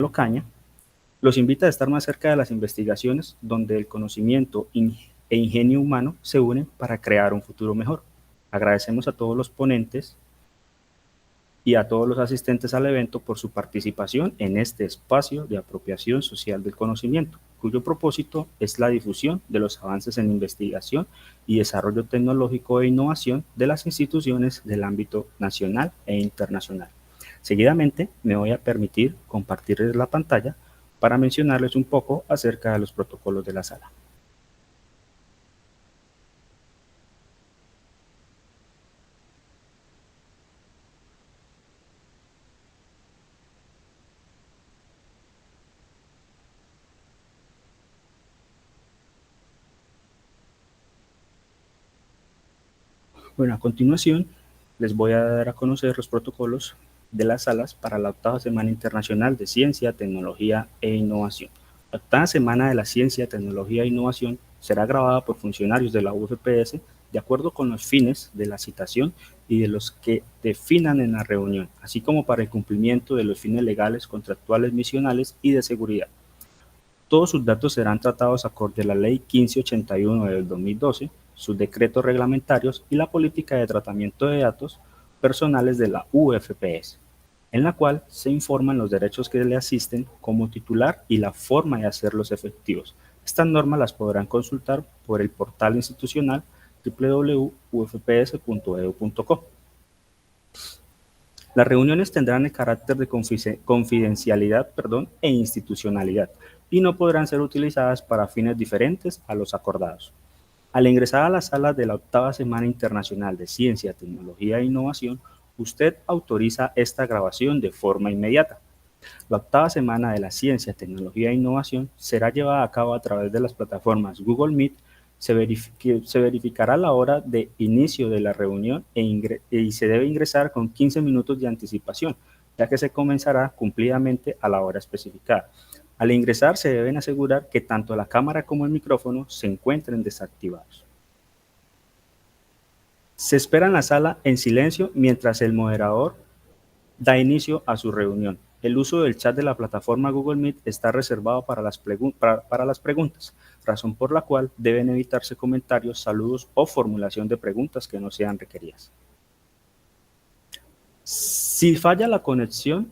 Caña, los invita a estar más cerca de las investigaciones donde el conocimiento e ingenio humano se unen para crear un futuro mejor. Agradecemos a todos los ponentes y a todos los asistentes al evento por su participación en este espacio de apropiación social del conocimiento, cuyo propósito es la difusión de los avances en investigación y desarrollo tecnológico e innovación de las instituciones del ámbito nacional e internacional. Seguidamente me voy a permitir compartirles la pantalla para mencionarles un poco acerca de los protocolos de la sala. Bueno, a continuación les voy a dar a conocer los protocolos de las salas para la octava Semana Internacional de Ciencia, Tecnología e Innovación. La octava Semana de la Ciencia, Tecnología e Innovación será grabada por funcionarios de la UFPS de acuerdo con los fines de la citación y de los que definan en la reunión, así como para el cumplimiento de los fines legales, contractuales, misionales y de seguridad. Todos sus datos serán tratados acorde a la Ley 1581 del 2012, sus decretos reglamentarios y la política de tratamiento de datos personales de la UFPS, en la cual se informan los derechos que le asisten como titular y la forma de hacerlos efectivos. Estas normas las podrán consultar por el portal institucional www.ufps.edu.co. Las reuniones tendrán el carácter de confidencialidad e institucionalidad y no podrán ser utilizadas para fines diferentes a los acordados. Al ingresar a la sala de la octava Semana Internacional de Ciencia, Tecnología e Innovación, usted autoriza esta grabación de forma inmediata. La octava Semana de la Ciencia, Tecnología e Innovación será llevada a cabo a través de las plataformas Google Meet. Se verificará la hora de inicio de la reunión y se debe ingresar con 15 minutos de anticipación, ya que se comenzará cumplidamente a la hora especificada. Al ingresar se deben asegurar que tanto la cámara como el micrófono se encuentren desactivados. Se espera en la sala en silencio mientras el moderador da inicio a su reunión. El uso del chat de la plataforma Google Meet está reservado para las preguntas, razón por la cual deben evitarse comentarios, saludos o formulación de preguntas que no sean requeridas. Si falla la conexión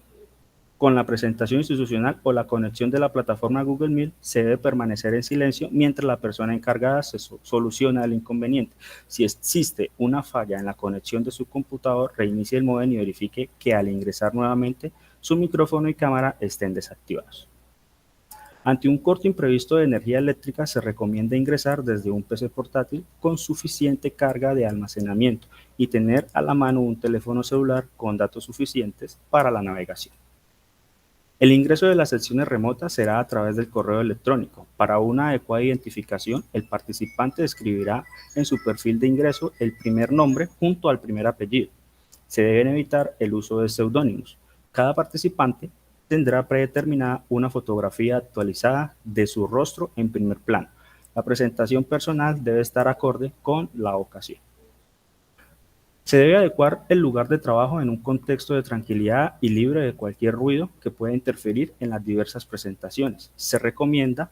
con la presentación institucional o la conexión de la plataforma Google Meet, se debe permanecer en silencio mientras la persona encargada se soluciona el inconveniente. Si existe una falla en la conexión de su computador, reinicie el módem y verifique que al ingresar nuevamente su micrófono y cámara estén desactivados. Ante un corte imprevisto de energía eléctrica, se recomienda ingresar desde un PC portátil con suficiente carga de almacenamiento y tener a la mano un teléfono celular con datos suficientes para la navegación. El ingreso de las sesiones remotas será a través del correo electrónico. Para una adecuada identificación, el participante escribirá en su perfil de ingreso el primer nombre junto al primer apellido. Se deben evitar el uso de seudónimos. Cada participante tendrá predeterminada una fotografía actualizada de su rostro en primer plano. La presentación personal debe estar acorde con la ocasión. Se debe adecuar el lugar de trabajo en un contexto de tranquilidad y libre de cualquier ruido que pueda interferir en las diversas presentaciones. Se recomienda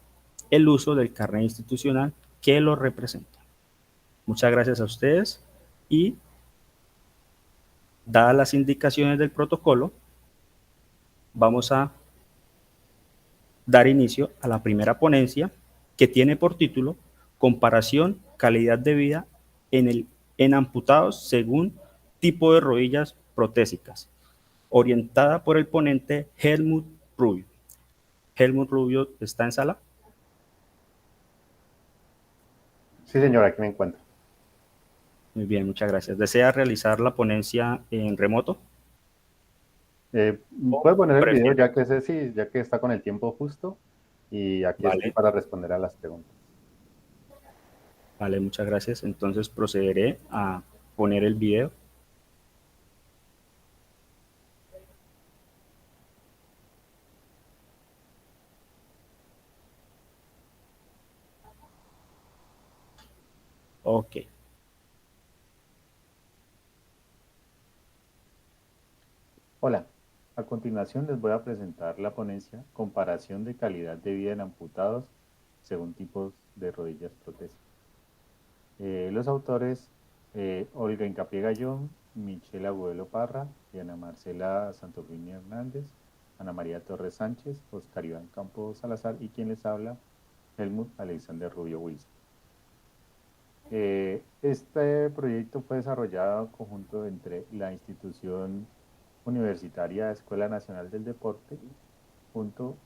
el uso del carnet institucional que lo representa. Muchas gracias a ustedes y, dadas las indicaciones del protocolo, vamos a dar inicio a la primera ponencia, que tiene por título Comparación calidad de vida en amputados según tipo de rodillas protésicas, orientada por el ponente Helmut Rubio. Helmut Rubio, ¿está en sala? Sí, señor, aquí me encuentro. Muy bien, muchas gracias. ¿Desea realizar la ponencia en remoto? Puedes poner el video ¿Prefiere? ya que ese sí, ya que está con el tiempo justo y aquí estoy Vale, para responder a las preguntas. vale, muchas gracias. Entonces procederé a poner el video. Ok. Hola, a continuación les voy a presentar la ponencia Comparación de calidad de vida en amputados según tipos de rodillas protésicas. Los autores Olga Incapié Gallón, Michelle Agudelo Parra y Ana Marcela Santorrini Hernández, Ana María Torres Sánchez, Oscar Iván Campos Salazar y quien les habla, Helmut Alexander Rubio Wilson. Este proyecto fue desarrollado en conjunto entre la institución universitaria Escuela Nacional del Deporte junto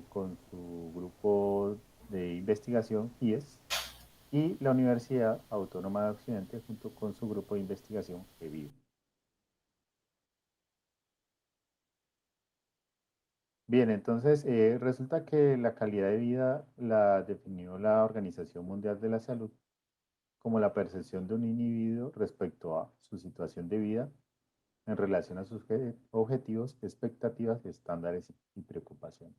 con su grupo de investigación IES y la Universidad Autónoma de Occidente junto con su grupo de investigación EBIO. Bien, entonces resulta que la calidad de vida la definió la Organización Mundial de la Salud como la percepción de un individuo respecto a su situación de vida en relación a sus objetivos, expectativas, estándares y preocupaciones.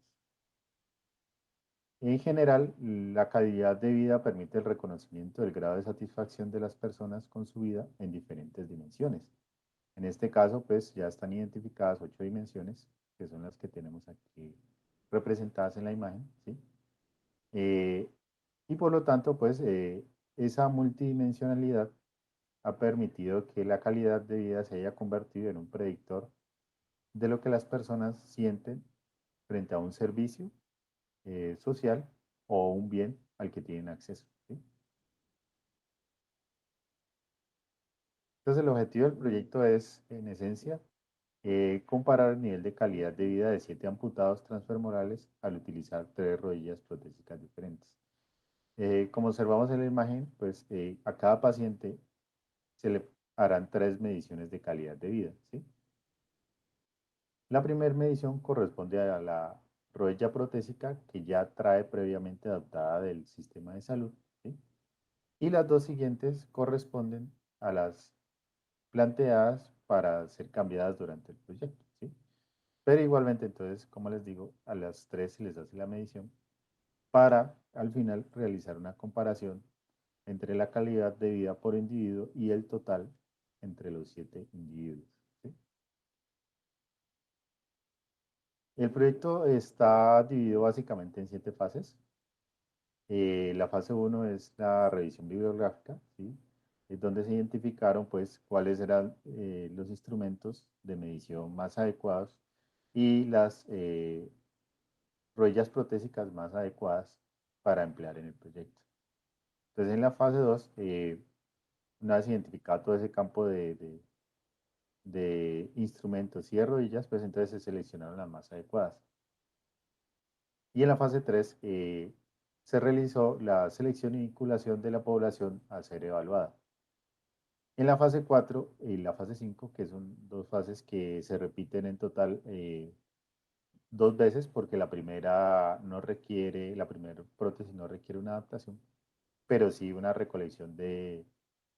En general, la calidad de vida permite el reconocimiento del grado de satisfacción de las personas con su vida en diferentes dimensiones. En este caso, pues ya están identificadas 8 dimensiones, que son las que tenemos aquí representadas en la imagen, ¿sí? Eh, y por lo tanto, pues esa multidimensionalidad ha permitido que la calidad de vida se haya convertido en un predictor de lo que las personas sienten frente a un servicio social o un bien al que tienen acceso, ¿sí? Entonces, el objetivo del proyecto es, en esencia, comparar el nivel de calidad de vida de 7 amputados transfemorales al utilizar 3 rodillas protésicas diferentes. Como observamos en la imagen, pues a cada paciente se le harán 3 mediciones de calidad de vida, ¿sí? La primera medición corresponde a la rodilla protésica que ya trae previamente adaptada del sistema de salud, ¿sí? Y las dos siguientes corresponden a las planteadas para ser cambiadas durante el proyecto, ¿sí? Pero igualmente, entonces, como les digo, a las 3 se les hace la medición para al final realizar una comparación entre la calidad de vida por individuo y el total entre los 7 individuos, ¿sí? El proyecto está dividido básicamente en 7 fases. La fase uno es la revisión bibliográfica, ¿sí? Es donde se identificaron pues cuáles eran los instrumentos de medición más adecuados y las rodillas protésicas más adecuadas para emplear en el proyecto. Entonces en la fase 2, una vez identificado todo ese campo de instrumentos y de rodillas, pues entonces se seleccionaron las más adecuadas. Y en la fase 3 se realizó la selección y vinculación de la población a ser evaluada. En la fase 4 y la fase 5, que son dos fases que se repiten en total 2 veces, porque la primera no requiere, la primera prótesis no requiere una adaptación, pero sí una recolección eh,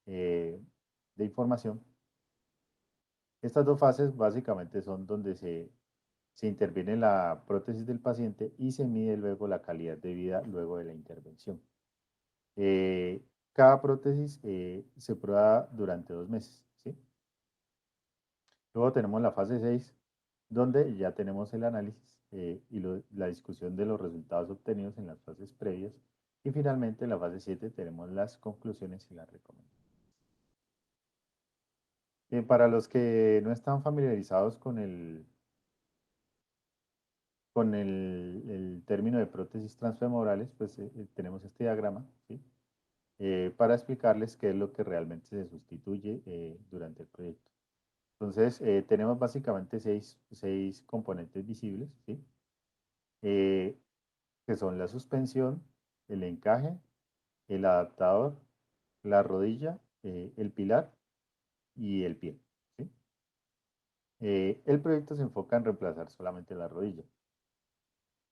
de información. Estas dos fases básicamente son donde se interviene la prótesis del paciente y se mide luego la calidad de vida luego de la intervención. Eh, Cada prótesis se prueba durante 2 meses, ¿sí? Luego tenemos la fase 6, donde ya tenemos el análisis y la discusión de los resultados obtenidos en las fases previas. Y finalmente, en la fase 7 tenemos las conclusiones y las recomendaciones. Para los que no están familiarizados con el término de prótesis transfemorales, pues tenemos este diagrama, ¿sí? Para explicarles qué es lo que realmente se sustituye durante el proyecto. Entonces, tenemos básicamente seis componentes visibles, ¿sí? Eh, que son la suspensión, el encaje, el adaptador, la rodilla, el pilar y el pie, ¿sí? El proyecto se enfoca en reemplazar solamente la rodilla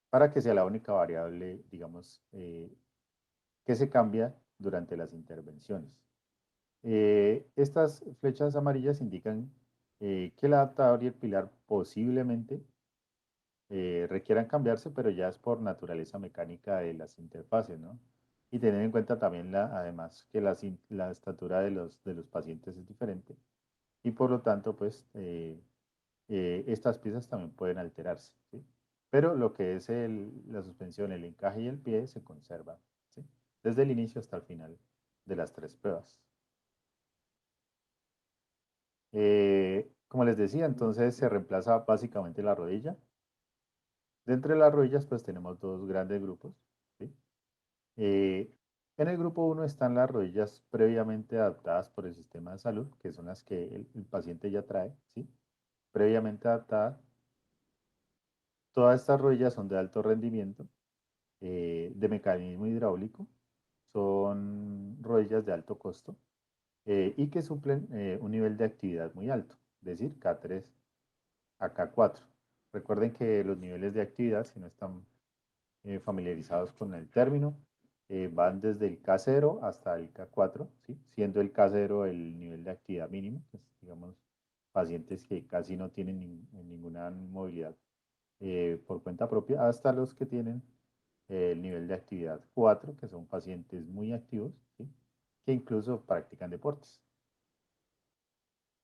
para que sea la única variable, digamos, que se cambia durante las intervenciones. Estas flechas amarillas indican que el adaptador y el pilar posiblemente requieran cambiarse, pero ya es por naturaleza mecánica de las interfaces, ¿no? Y tener en cuenta también, además, que la estatura de los pacientes es diferente y por lo tanto, pues, estas piezas también pueden alterarse, ¿sí? Pero lo que es la suspensión, el encaje y el pie se conservan, ¿sí? Desde el inicio hasta el final de las tres pruebas. Como les decía, entonces se reemplaza básicamente la rodilla. Dentro de las rodillas pues tenemos dos grandes grupos, ¿sí? Eh, en el grupo uno están las rodillas previamente adaptadas por el sistema de salud, que son las que el paciente ya trae, ¿sí? Previamente adaptadas. Todas estas rodillas son de alto rendimiento, de mecanismo hidráulico, son rodillas de alto costo y que suplen un nivel de actividad muy alto, es decir, K3 a K4. Recuerden que los niveles de actividad, si no están familiarizados con el término, van desde el K0 hasta el K4, ¿sí? Siendo el K0 el nivel de actividad mínimo, pues, digamos, pacientes que casi no tienen ninguna movilidad por cuenta propia, hasta los que tienen el nivel de actividad 4, que son pacientes muy activos, ¿sí? Que incluso practican deportes.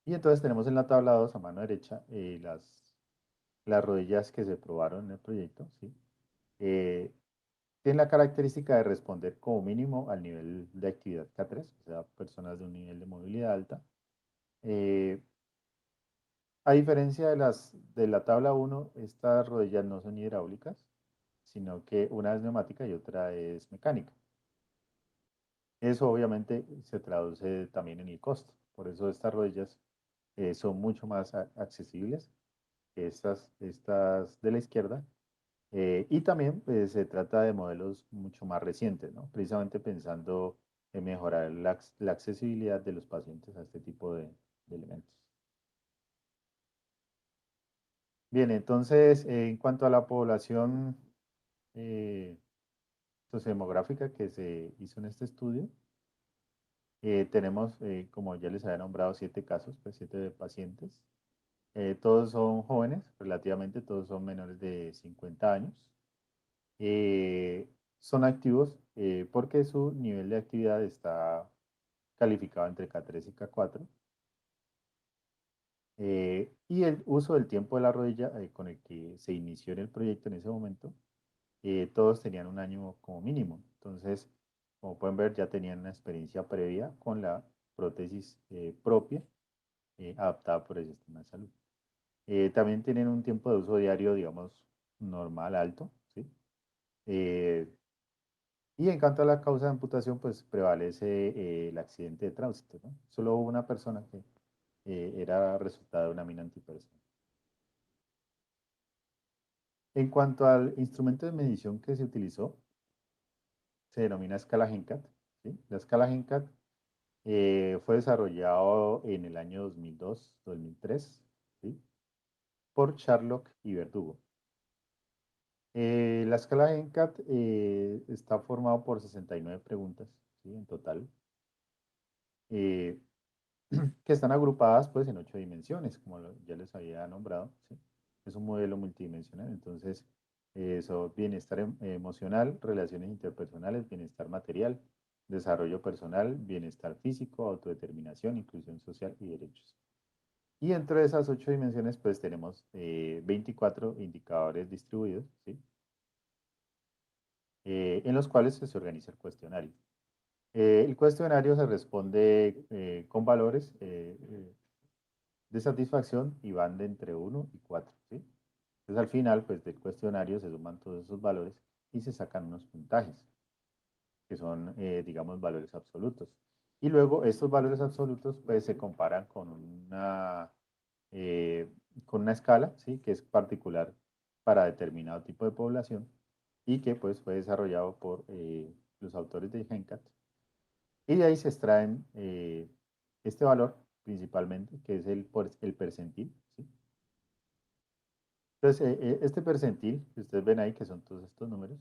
Y entonces tenemos en la tabla 2 a mano derecha las rodillas que se probaron en el proyecto, ¿sí? Eh, Tienen la característica de responder como mínimo al nivel de actividad K3, o sea, personas de un nivel de movilidad alta. Eh, a diferencia de la tabla 1, estas rodillas no son hidráulicas, sino que una es neumática y otra es mecánica. Eso obviamente se traduce también en el costo. Por eso estas rodillas son mucho más accesibles que estas de la izquierda. Y también pues, se trata de modelos mucho más recientes, ¿no? Precisamente pensando en mejorar la accesibilidad de los pacientes a este tipo de elementos. Bien, entonces, en cuanto a la población eh, sociodemográfica que se hizo en este estudio, tenemos, como ya les había nombrado, 7 casos, pues 7 pacientes. Todos son jóvenes, relativamente todos son menores de 50 años. Eh, Son activos porque su nivel de actividad está calificado entre K3 y K4. Y el uso del tiempo de la rodilla con el que se inició en el proyecto en ese momento, todos tenían un año como mínimo. Entonces, como pueden ver, ya tenían una experiencia previa con la prótesis propia adaptada por el sistema de salud. También tienen un tiempo de uso diario, digamos, normal, alto, ¿sí? Eh, y en cuanto a la causa de amputación, pues prevalece el accidente de tránsito, ¿no? Solo hubo una persona que era resultado de una mina antipersona. En cuanto al instrumento de medición que se utilizó, se denomina escala GENCAT, ¿sí? La escala GENCAT fue desarrollado en el año 2002-2003, ¿sí? Por Sharlock y Verdugo. La escala GENCAT está formado por 69 preguntas, ¿sí? En total. Eh, que están agrupadas pues en 8 dimensiones, como ya les había nombrado, ¿sí? Es un modelo multidimensional, entonces eso, bienestar emocional, relaciones interpersonales, bienestar material, desarrollo personal, bienestar físico, autodeterminación, inclusión social y derechos. Y dentro de esas 8 dimensiones pues tenemos 24 indicadores distribuidos, ¿sí? En los cuales se organiza el cuestionario. El cuestionario se responde con valores de satisfacción y van de entre 1 y 4, ¿sí? Entonces al final, pues del cuestionario se suman todos esos valores y se sacan unos puntajes, que son, digamos, valores absolutos. Y luego estos valores absolutos, pues se comparan eh, con una escala, ¿sí? Que es particular para determinado tipo de población y que pues fue desarrollado por los autores de GenCat. Y de ahí se extraen este valor principalmente, que es el percentil, ¿sí? Entonces, este percentil, que ustedes ven ahí, que son todos estos números,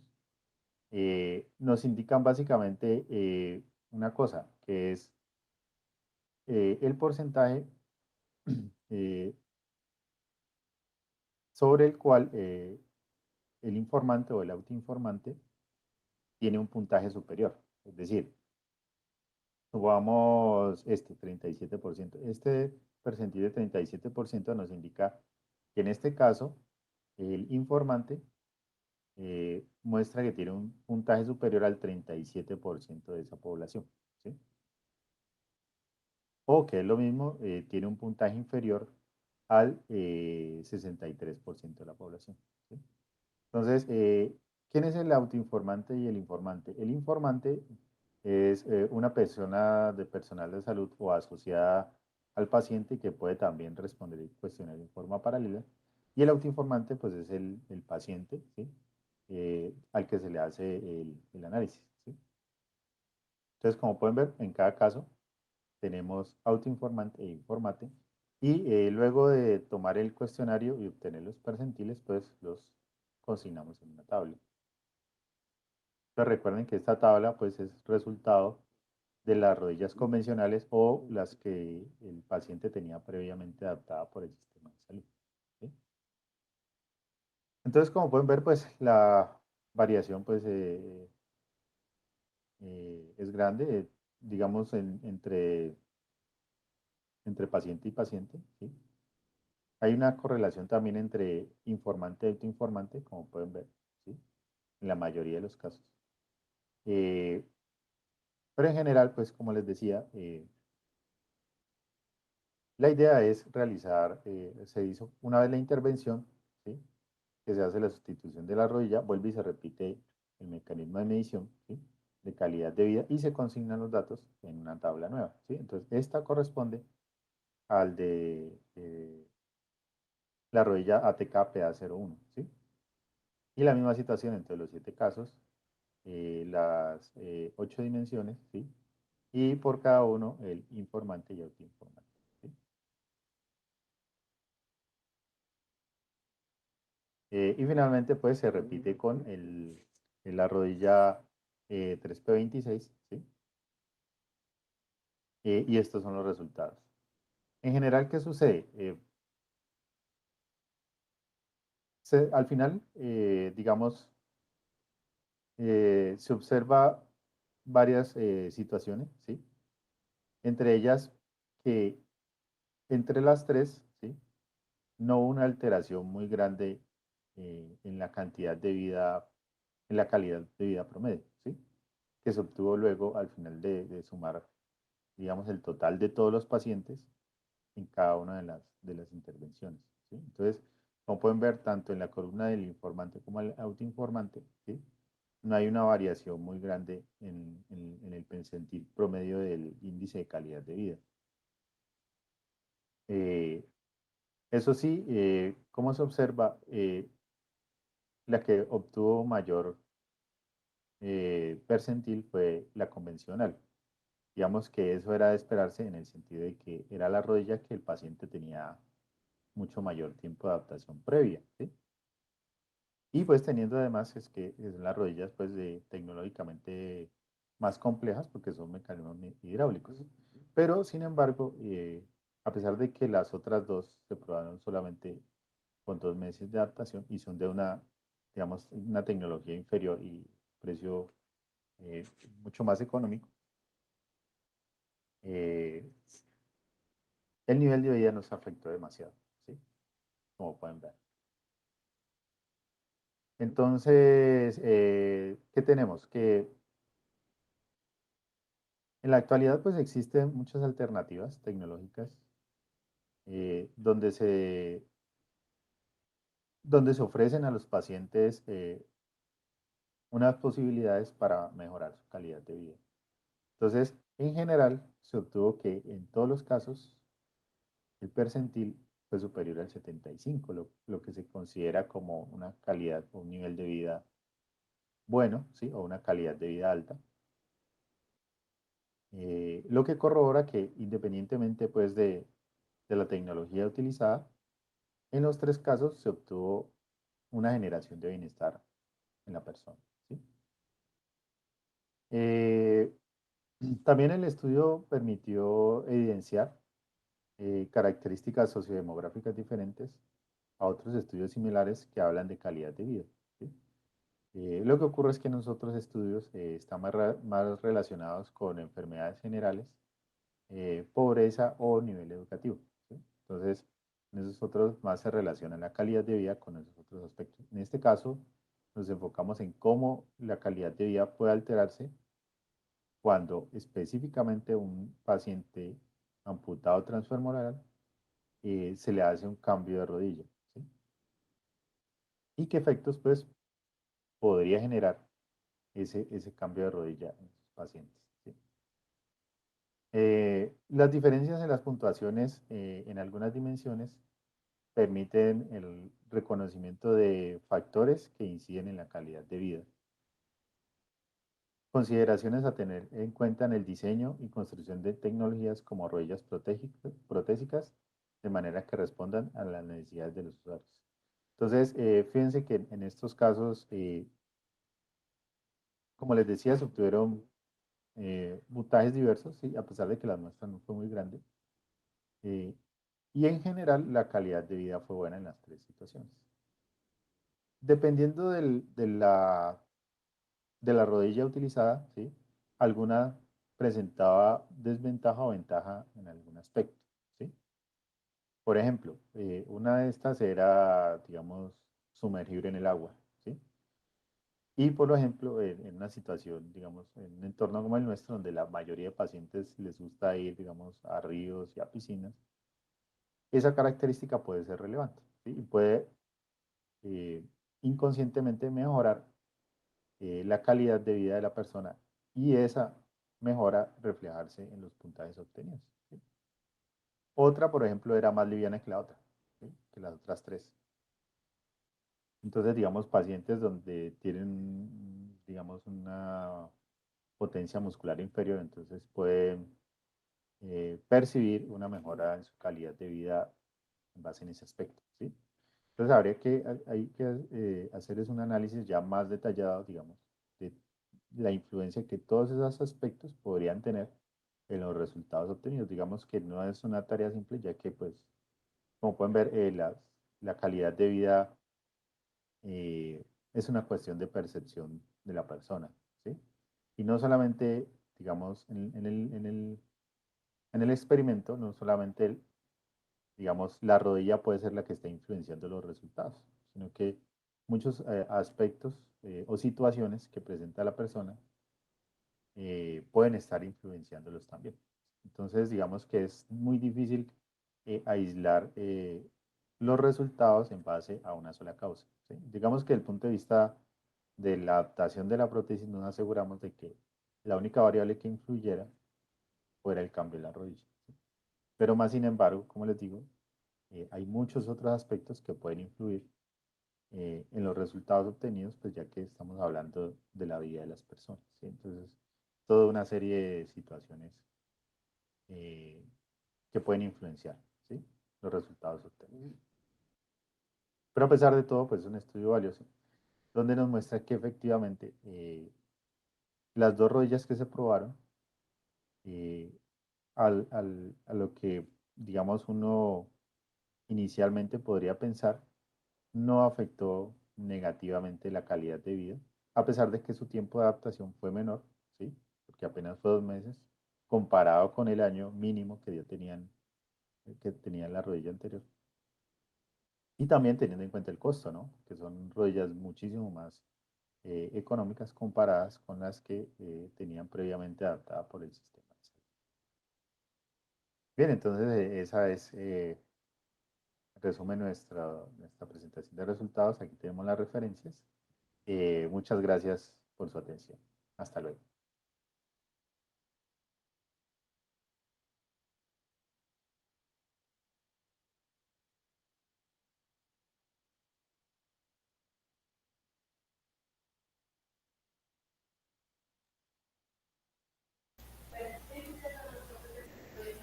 nos indican básicamente una cosa, que es el porcentaje eh, sobre el cual el informante o el autoinformante tiene un puntaje superior. Es decir, supongamos este 37%. Este percentil de 37% nos indica que en este caso el informante muestra que tiene un puntaje superior al 37% de esa población, ¿sí? O que es lo mismo, tiene un puntaje inferior al 63% de la población, ¿sí? Entonces, ¿quién es el autoinformante y el informante? El informante es una persona de personal de salud o asociada al paciente que puede también responder el cuestionario en forma paralela. Y el autoinformante, pues, es el paciente, ¿sí? Al que se le hace el análisis, ¿sí? Entonces, como pueden ver, en cada caso tenemos autoinformante e informante. Y luego de tomar el cuestionario y obtener los percentiles, pues los consignamos en una tabla. Pero recuerden que esta tabla pues es resultado de las rodillas convencionales o las que el paciente tenía previamente adaptada por el sistema de salud, ¿sí? Entonces, como pueden ver, pues la variación pues es grande, digamos, entre paciente y paciente, ¿sí? Hay una correlación también entre informante y autoinformante, como pueden ver, ¿sí? En la mayoría de los casos. Eh, pero en general, pues como les decía, la idea es realizar, se hizo una vez la intervención, ¿sí? Que se hace la sustitución de la rodilla, vuelve y se repite el mecanismo de medición, ¿sí? De calidad de vida y se consignan los datos en una tabla nueva, ¿sí? Entonces, esta corresponde al de la rodilla ATK PA01, ¿sí? Y la misma situación entre los 7 casos, las 8 dimensiones, ¿sí? Y por cada uno el informante y autoinformante, ¿sí? Y finalmente, pues se repite con la rodilla 3P26, ¿sí? Y estos son los resultados. En general, ¿qué sucede? Al final, digamos, se observa varias situaciones, ¿sí? Entre ellas que entre las tres, ¿sí? No hubo una alteración muy grande en la cantidad de vida, en la calidad de vida promedio, ¿sí? Que se obtuvo luego al final de sumar, digamos, el total de todos los pacientes en cada una de las intervenciones, ¿sí? Entonces, como pueden ver, tanto en la columna del informante como el autoinformante, ¿sí? No hay una variación muy grande en el percentil promedio del índice de calidad de vida. Eh, Eso sí, ¿cómo se observa? La que obtuvo mayor percentil fue la convencional. Digamos que eso era de esperarse en el sentido de que era la rodilla que el paciente tenía mucho mayor tiempo de adaptación previa, ¿sí? Y pues teniendo además es que es las rodillas pues tecnológicamente más complejas porque son mecanismos hidráulicos. Pero sin embargo, a pesar de que las otras dos se probaron solamente con 2 meses de adaptación y son de una, digamos, una tecnología inferior y precio eh, mucho más económico, eh, el nivel de vida nos afectó demasiado, ¿sí? Como pueden ver. Entonces, ¿qué tenemos? Que en la actualidad pues existen muchas alternativas tecnológicas donde se ofrecen a los pacientes unas posibilidades para mejorar su calidad de vida. Entonces, en general, se obtuvo que en todos los casos el percentil fue superior al 75, lo que se considera como una calidad o un nivel de vida bueno, ¿sí? O una calidad de vida alta. Lo que corrobora que independientemente pues de la tecnología utilizada, en los 3 casos se obtuvo una generación de bienestar en la persona, ¿sí? Eh, También el estudio permitió evidenciar características sociodemográficas diferentes a otros estudios similares que hablan de calidad de vida, ¿sí? Lo que ocurre es que en nosotros estudios están más relacionados con enfermedades generales, pobreza o nivel educativo, ¿sí? Entonces, En esos otros más se relaciona la calidad de vida con esos otros aspectos. En este caso, nos enfocamos en cómo la calidad de vida puede alterarse cuando específicamente un paciente amputado transfemoral se le hace un cambio de rodilla, ¿sí? Y qué efectos pues podría generar ese cambio de rodilla en los pacientes, ¿sí? Las diferencias en las puntuaciones en algunas dimensiones permiten el reconocimiento de factores que inciden en la calidad de vida. Consideraciones a tener en cuenta en el diseño y construcción de tecnologías como rodillas protésicas, de manera que respondan a las necesidades de los usuarios. Entonces, fíjense que en estos casos, como les decía, se obtuvieron puntajes diversos, ¿sí? A pesar de que la muestra no fue muy grande. eh, y en general, la calidad de vida fue buena en las tres situaciones. Dependiendo de la rodilla utilizada, ¿sí? Alguna presentaba desventaja o ventaja en algún aspecto, ¿sí? Por ejemplo, una de estas era, digamos, sumergir en el agua, ¿sí? Y por ejemplo, en una situación, digamos, en un entorno como el nuestro, donde la mayoría de pacientes les gusta ir, digamos, a ríos y a piscinas, esa característica puede ser relevante, ¿sí? Y puede eh, inconscientemente mejorar la calidad de vida de la persona y esa mejora reflejarse en los puntajes obtenidos, ¿sí? Otra, por ejemplo, era más liviana que la otra, ¿sí? Que las otras tres. Entonces, digamos, pacientes donde tienen, digamos, una potencia muscular inferior, entonces pueden percibir una mejora en su calidad de vida en base en ese aspecto, ¿sí? Entonces, hay que hacer es un análisis ya más detallado, digamos, de la influencia que todos esos aspectos podrían tener en los resultados obtenidos. Digamos que no es una tarea simple, ya que, pues, como pueden ver, la calidad de vida es una cuestión de percepción de la persona, ¿sí? Y no solamente, digamos, en el experimento, no solamente, digamos, la rodilla puede ser la que está influenciando los resultados, sino que muchos aspectos o situaciones que presenta la persona pueden estar influenciándolos también. Entonces, digamos que es muy difícil aislar los resultados en base a una sola causa, ¿sí? Digamos que desde el punto de vista de la adaptación de la prótesis nos aseguramos de que la única variable que influyera fuera el cambio de la rodilla, ¿sí? Pero más sin embargo, como les digo, hay muchos otros aspectos que pueden influir en los resultados obtenidos, pues ya que estamos hablando de la vida de las personas, ¿sí? Entonces, toda una serie de situaciones eh, que pueden influenciar, ¿sí? Los resultados obtenidos. Pero a pesar de todo, pues es un estudio valioso, donde nos muestra que efectivamente las dos rodillas que se probaron, eh, a lo que, digamos, uno inicialmente podría pensar, no afectó negativamente la calidad de vida, a pesar de que su tiempo de adaptación fue menor, ¿sí? Porque apenas fue 2 meses, comparado con el año mínimo que tenían la rodilla anterior. Y también teniendo en cuenta el costo, ¿no? Que son rodillas muchísimo más económicas comparadas con las que tenían previamente adaptada por el sistema de salud. Bien, entonces esa es, resume nuestra presentación de resultados. Aquí tenemos las referencias. Muchas gracias por su atención. Hasta luego.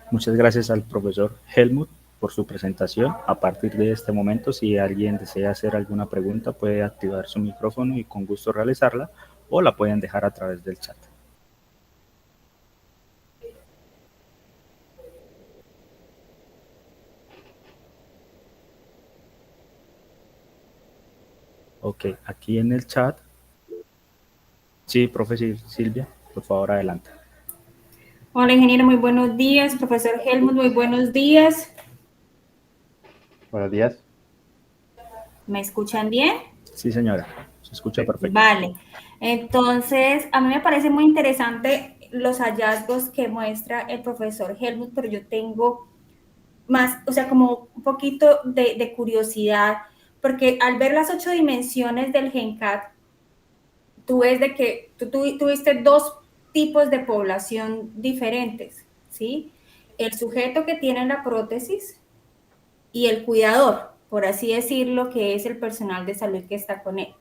Muchas gracias al profesor Helmut por su presentación. A partir de este momento, si alguien desea hacer alguna pregunta, puede activar su micrófono y con gusto realizarla, o la pueden dejar a través del chat. Ok, aquí en el chat. Sí, profe Silvia, por favor, adelante. Hola, ingeniero, muy buenos días. Profesor Helmut, muy buenos días. Buenos días. ¿Me escuchan bien? Sí, señora, se escucha Sí. perfecto. Vale. Entonces, a mí me parece muy interesante los hallazgos que muestra el profesor Helmut, pero yo tengo más, o sea, como un poquito de curiosidad, porque al ver las 8 dimensiones del GENCAT, tú ves de que tú tuviste dos tipos de población diferentes, ¿sí? El sujeto que tiene la prótesis y el cuidador, por así decirlo, que es el personal de salud que está con él.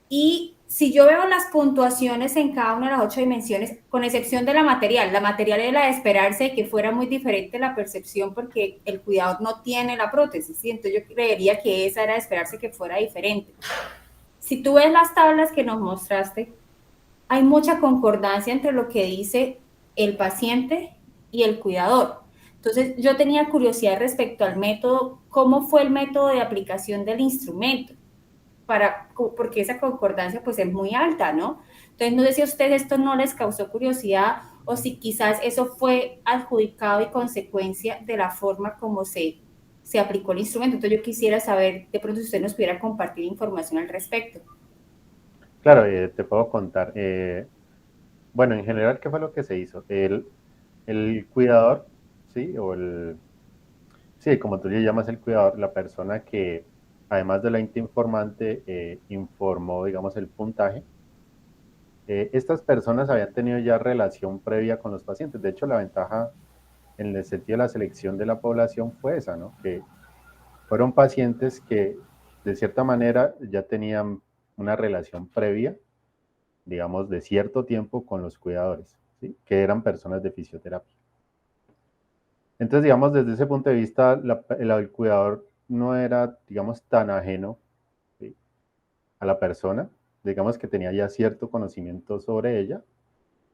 Y si yo veo las puntuaciones en cada una de las 8 dimensiones, con excepción de la material era de esperarse que fuera muy diferente la percepción porque el cuidador no tiene la prótesis, ¿sí? Entonces yo creería que esa era de esperarse que fuera diferente. Si tú ves las tablas que nos mostraste, hay mucha concordancia entre lo que dice el paciente y el cuidador. Entonces, yo tenía curiosidad respecto al método, cómo fue el método de aplicación del instrumento, porque esa concordancia pues es muy alta, ¿no? Entonces, no sé si a ustedes esto no les causó curiosidad o si quizás eso fue adjudicado y consecuencia de la forma como se aplicó el instrumento. Entonces, yo quisiera saber, de pronto, si usted nos pudiera compartir información al respecto. Claro, te puedo contar. Bueno, en general, ¿qué fue lo que se hizo? El cuidador, ¿sí? Sí, como tú le llamas el cuidador, la persona que, además de la informante, informó, digamos, el puntaje. Estas personas habían tenido ya relación previa con los pacientes. De hecho, la ventaja en el sentido de la selección de la población fue esa, ¿no? Que fueron pacientes que, de cierta manera, ya tenían una relación previa, digamos, de cierto tiempo con los cuidadores, ¿sí? Que eran personas de fisioterapia. Entonces, digamos, desde ese punto de vista, el cuidador no era, digamos, tan ajeno, ¿sí? A la persona, digamos que tenía ya cierto conocimiento sobre ella,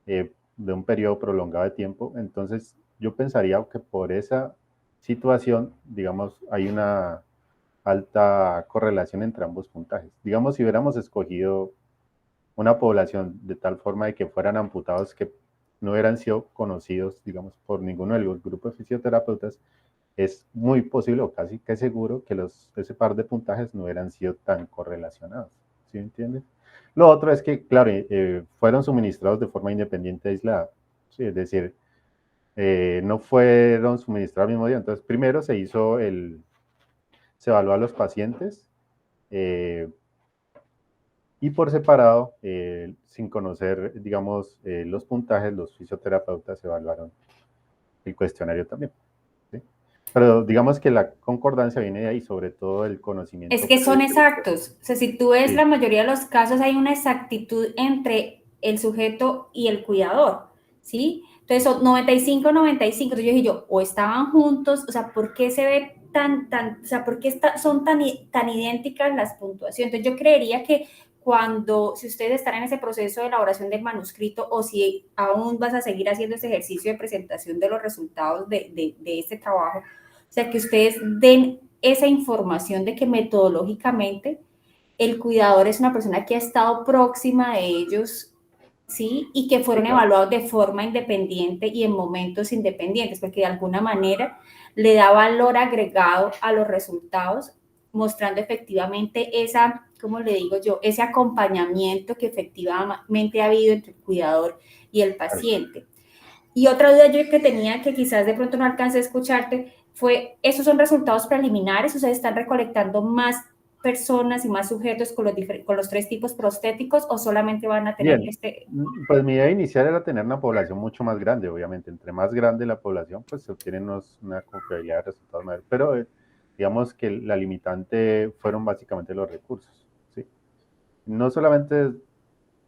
de un periodo prolongado de tiempo. Entonces, yo pensaría que por esa situación, digamos, hay una alta correlación entre ambos puntajes. Digamos, si hubiéramos escogido una población de tal forma de que fueran amputados que no hubieran sido conocidos, digamos, por ninguno de los grupos de fisioterapeutas, es muy posible o casi que seguro que ese par de puntajes no hubieran sido tan correlacionados. ¿Sí me entiendes? Lo otro es que, claro, fueron suministrados de forma independiente aislada. ¿Sí? Es decir, no fueron suministrados al mismo día. Entonces, primero se evaluó a los pacientes, eh, y por separado, sin conocer, digamos, los puntajes, los fisioterapeutas evaluaron el cuestionario también. ¿Sí? Pero digamos que la concordancia viene de ahí, sobre todo el Es conocimiento que son previo. exactos. O sea, si tú ves Sí, la mayoría de los casos, hay una exactitud entre el sujeto y el cuidador, ¿sí? Entonces, son 95, 95. Entonces, yo dije yo, o estaban juntos, o sea, ¿por qué se ve o sea, por qué son tan idénticas las puntuaciones? Entonces, yo creería que si ustedes están en ese proceso de elaboración del manuscrito o si aún vas a seguir haciendo ese ejercicio de presentación de los resultados de este trabajo, o sea, que ustedes den esa información de que metodológicamente el cuidador es una persona que ha estado próxima de ellos, ¿sí? Y que sí, fueron claro. evaluados de forma independiente y en momentos independientes, porque de alguna manera le da valor agregado a los resultados, mostrando efectivamente esa, ¿cómo le digo yo? Ese acompañamiento que efectivamente ha habido entre el cuidador y el Claro. paciente. Y otra duda yo que tenía, que quizás de pronto no alcancé a escucharte, fue, ¿esos son resultados preliminares? ¿Ustedes están recolectando más personas y más sujetos con los 3 tipos prostéticos o solamente van a tener Bien, este? pues mi idea inicial era tener una población mucho más grande, obviamente. Entre más grande la población, pues se obtienen una confiabilidad de resultados mayores. Pero digamos que la limitante fueron básicamente los recursos, ¿sí? No solamente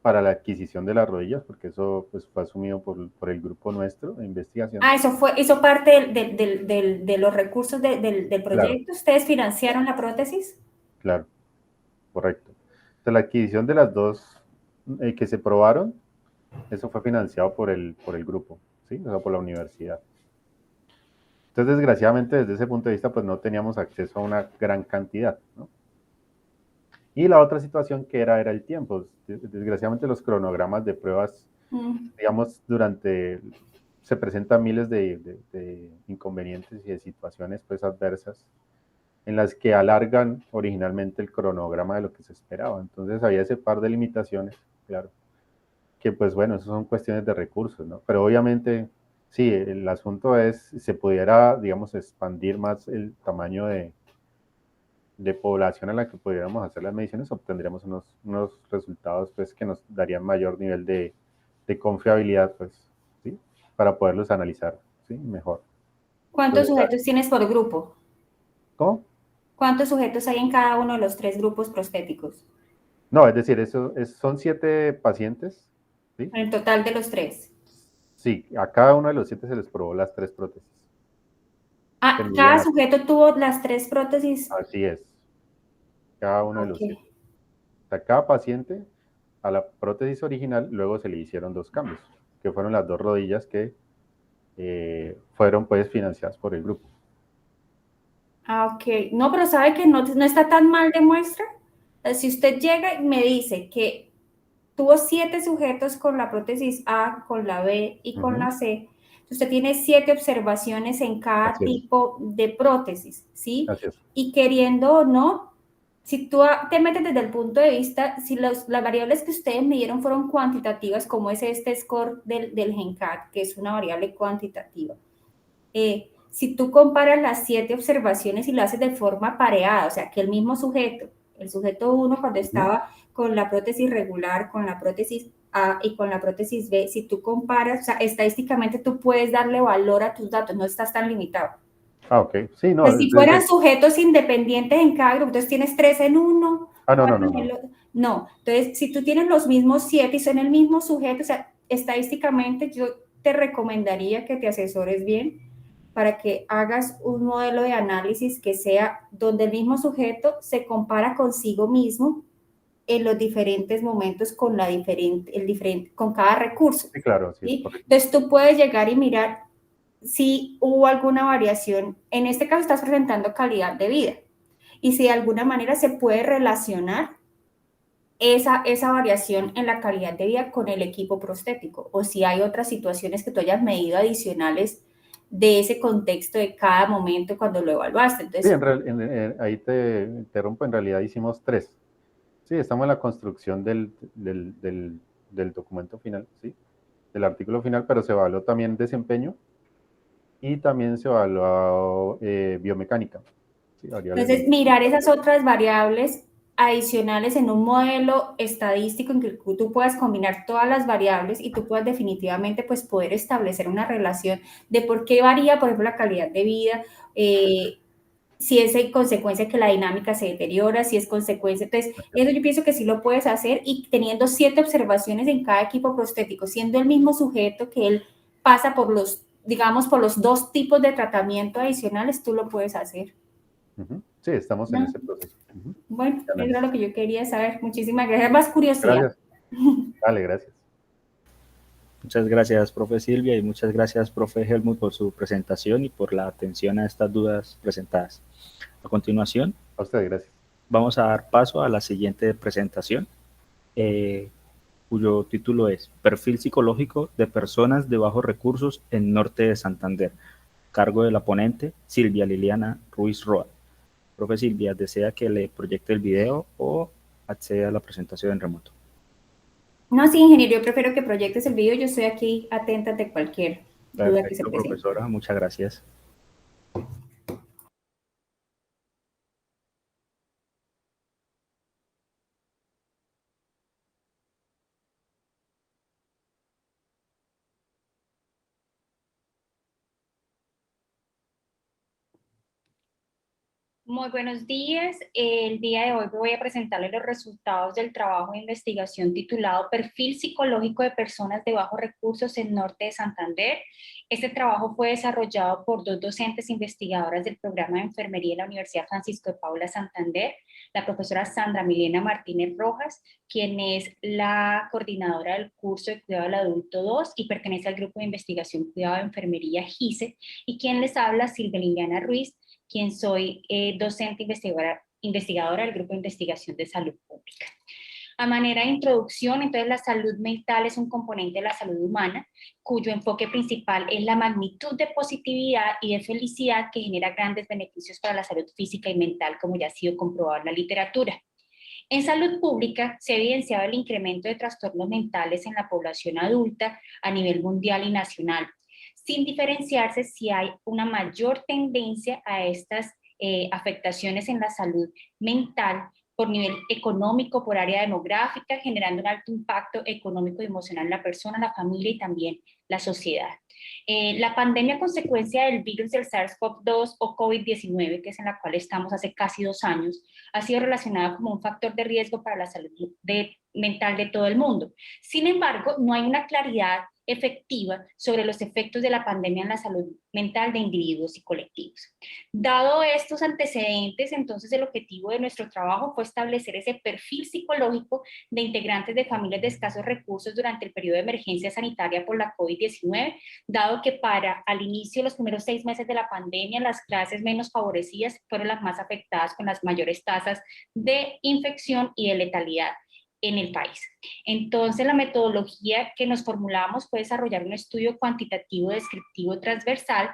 para la adquisición de las rodillas, porque eso pues, fue asumido por el grupo nuestro de investigación. Ah, hizo parte de los recursos del Claro, proyecto. ¿Ustedes financiaron la prótesis? claro, correcto. Entonces, la adquisición de las dos que se probaron, eso fue financiado por el grupo, ¿sí? O sea, por la universidad. Entonces, desgraciadamente, desde ese punto de vista, pues no teníamos acceso a una gran cantidad, ¿no? Y la otra situación que era el tiempo. Desgraciadamente, los cronogramas de pruebas, digamos, se presentan miles de inconvenientes y de situaciones, pues, adversas. en las que alargan originalmente el cronograma de lo que se esperaba. Entonces había ese par de limitaciones, claro, que pues bueno, eso son cuestiones de recursos, ¿no? Pero obviamente, sí, el asunto es, si se pudiera, digamos, expandir más el tamaño de población a la que pudiéramos hacer las mediciones, obtendríamos unos resultados pues, que nos darían mayor nivel de confiabilidad, pues, ¿sí? Para poderlos analizar, ¿sí? Mejor. ¿Cuántos Entonces, sujetos tienes por grupo? ¿cómo? ¿Cuántos sujetos hay en cada uno de los 3 grupos prostéticos? No, es decir, son 7 pacientes, ¿sí? En el total de los 3. Sí, a cada uno de los 7 se les probó las 3 prótesis. Que Ah, midían cada sujeto tuvo las 3 prótesis. así es, cada uno de Ok. los 7. O sea, cada paciente a la prótesis original luego se le hicieron 2 cambios, que fueron las 2 rodillas que fueron pues financiadas por el grupo. Ah, ok. No, pero sabe que no está tan mal de muestra. Si usted llega y me dice que tuvo 7 sujetos con la prótesis A, con la B y con la C, usted tiene 7 observaciones en cada Así es, tipo de prótesis, ¿sí? así es. Y queriendo o no, si tú te metes desde el punto de vista, si las variables que ustedes me dieron fueron cuantitativas, como es este score del GENCAT, que es una variable cuantitativa, si tú comparas las 7 observaciones y lo haces de forma pareada, o sea, que el mismo sujeto, el sujeto 1 cuando estaba con la prótesis regular, con la prótesis A y con la prótesis B, si tú comparas, o sea, estadísticamente tú puedes darle valor a tus datos, no estás tan limitado. Ah, ok. Sí, no. Pues si fueran sujetos independientes en cada grupo, entonces tienes 3 en uno, No, 4 no, en el no. otro. No, entonces si tú tienes los mismos 7 y son el mismo sujeto, o sea, estadísticamente yo te recomendaría que te asesores bien para que hagas un modelo de análisis que sea donde el mismo sujeto se compara consigo mismo en los diferentes momentos con con cada recurso. Sí, claro, sí, es ¿Sí? correcto. Entonces tú puedes llegar y mirar si hubo alguna variación. En este caso estás presentando calidad de vida y si de alguna manera se puede relacionar esa variación en la calidad de vida con el equipo prostético o si hay otras situaciones que tú hayas medido adicionales de ese contexto de cada momento cuando lo evaluaste. Sí, Entonces, ahí te interrumpo, en realidad hicimos 3. Sí, estamos en la construcción del documento final, ¿sí? Del artículo final, pero se evaluó también desempeño y también se evaluó biomecánica. ¿Sí? entonces, mirar esas otras variables adicionales en un modelo estadístico en que tú puedas combinar todas las variables y tú puedas definitivamente pues poder establecer una relación de por qué varía, por ejemplo, la calidad de vida, si es en consecuencia que la dinámica se deteriora, si es consecuencia. Entonces, eso yo pienso que sí lo puedes hacer y teniendo 7 observaciones en cada equipo prostético, siendo el mismo sujeto que él pasa por digamos, por los 2 tipos de tratamiento adicionales, tú lo puedes hacer. Sí, estamos en ¿No? ese proceso. Bueno, eso era lo que yo quería saber. Muchísimas gracias. Más curiosidad. Gracias. Dale, gracias. Muchas gracias, profe Silvia, y muchas gracias, profe Helmut, por su presentación y por la atención a estas dudas presentadas. A continuación, A usted, gracias. vamos a dar paso a la siguiente presentación, cuyo título es Perfil psicológico de personas de bajos recursos en Norte de Santander. Cargo de la ponente, Silvia Liliana Ruiz Roa. Profe Silvia, ¿desea que le proyecte el video o accede a la presentación en remoto? No, sí, ingeniero, yo prefiero que proyectes el video. Yo estoy aquí atenta de cualquier duda que se Perfecto, presente. profesora, muchas gracias. Muy buenos días. El día de hoy voy a presentarles los resultados del trabajo de investigación titulado Perfil psicológico de personas de bajos recursos en Norte de Santander. Este trabajo fue desarrollado por 2 docentes investigadoras del programa de enfermería de la Universidad Francisco de Paula Santander, la profesora Sandra Milena Martínez Rojas, quien es la coordinadora del curso de Cuidado del Adulto 2 y pertenece al grupo de investigación Cuidado de Enfermería GISE, y quien les habla, Silvia Liliana Ruiz, quien soy docente investigadora del Grupo de Investigación de Salud Pública. A manera de introducción, entonces la salud mental es un componente de la salud humana, cuyo enfoque principal es la magnitud de positividad y de felicidad que genera grandes beneficios para la salud física y mental, como ya ha sido comprobado en la literatura. En salud pública se ha evidenciado el incremento de trastornos mentales en la población adulta a nivel mundial y nacional, sin diferenciarse si hay una mayor tendencia a estas afectaciones en la salud mental por nivel económico, por área demográfica, generando un alto impacto económico y emocional en la persona, la familia y también la sociedad. La pandemia a consecuencia del virus del SARS-CoV-2 o COVID-19, que es en la cual estamos hace casi 2 años, ha sido relacionada como un factor de riesgo para la salud mental de todo el mundo. Sin embargo, no hay una claridad efectiva sobre los efectos de la pandemia en la salud mental de individuos y colectivos. Dado estos antecedentes, entonces el objetivo de nuestro trabajo fue establecer ese perfil psicológico de integrantes de familias de escasos recursos durante el periodo de emergencia sanitaria por la COVID-19, dado que al inicio, los primeros 6 meses de la pandemia, las clases menos favorecidas fueron las más afectadas con las mayores tasas de infección y de letalidad en el país. Entonces, la metodología que nos formulamos fue desarrollar un estudio cuantitativo descriptivo transversal.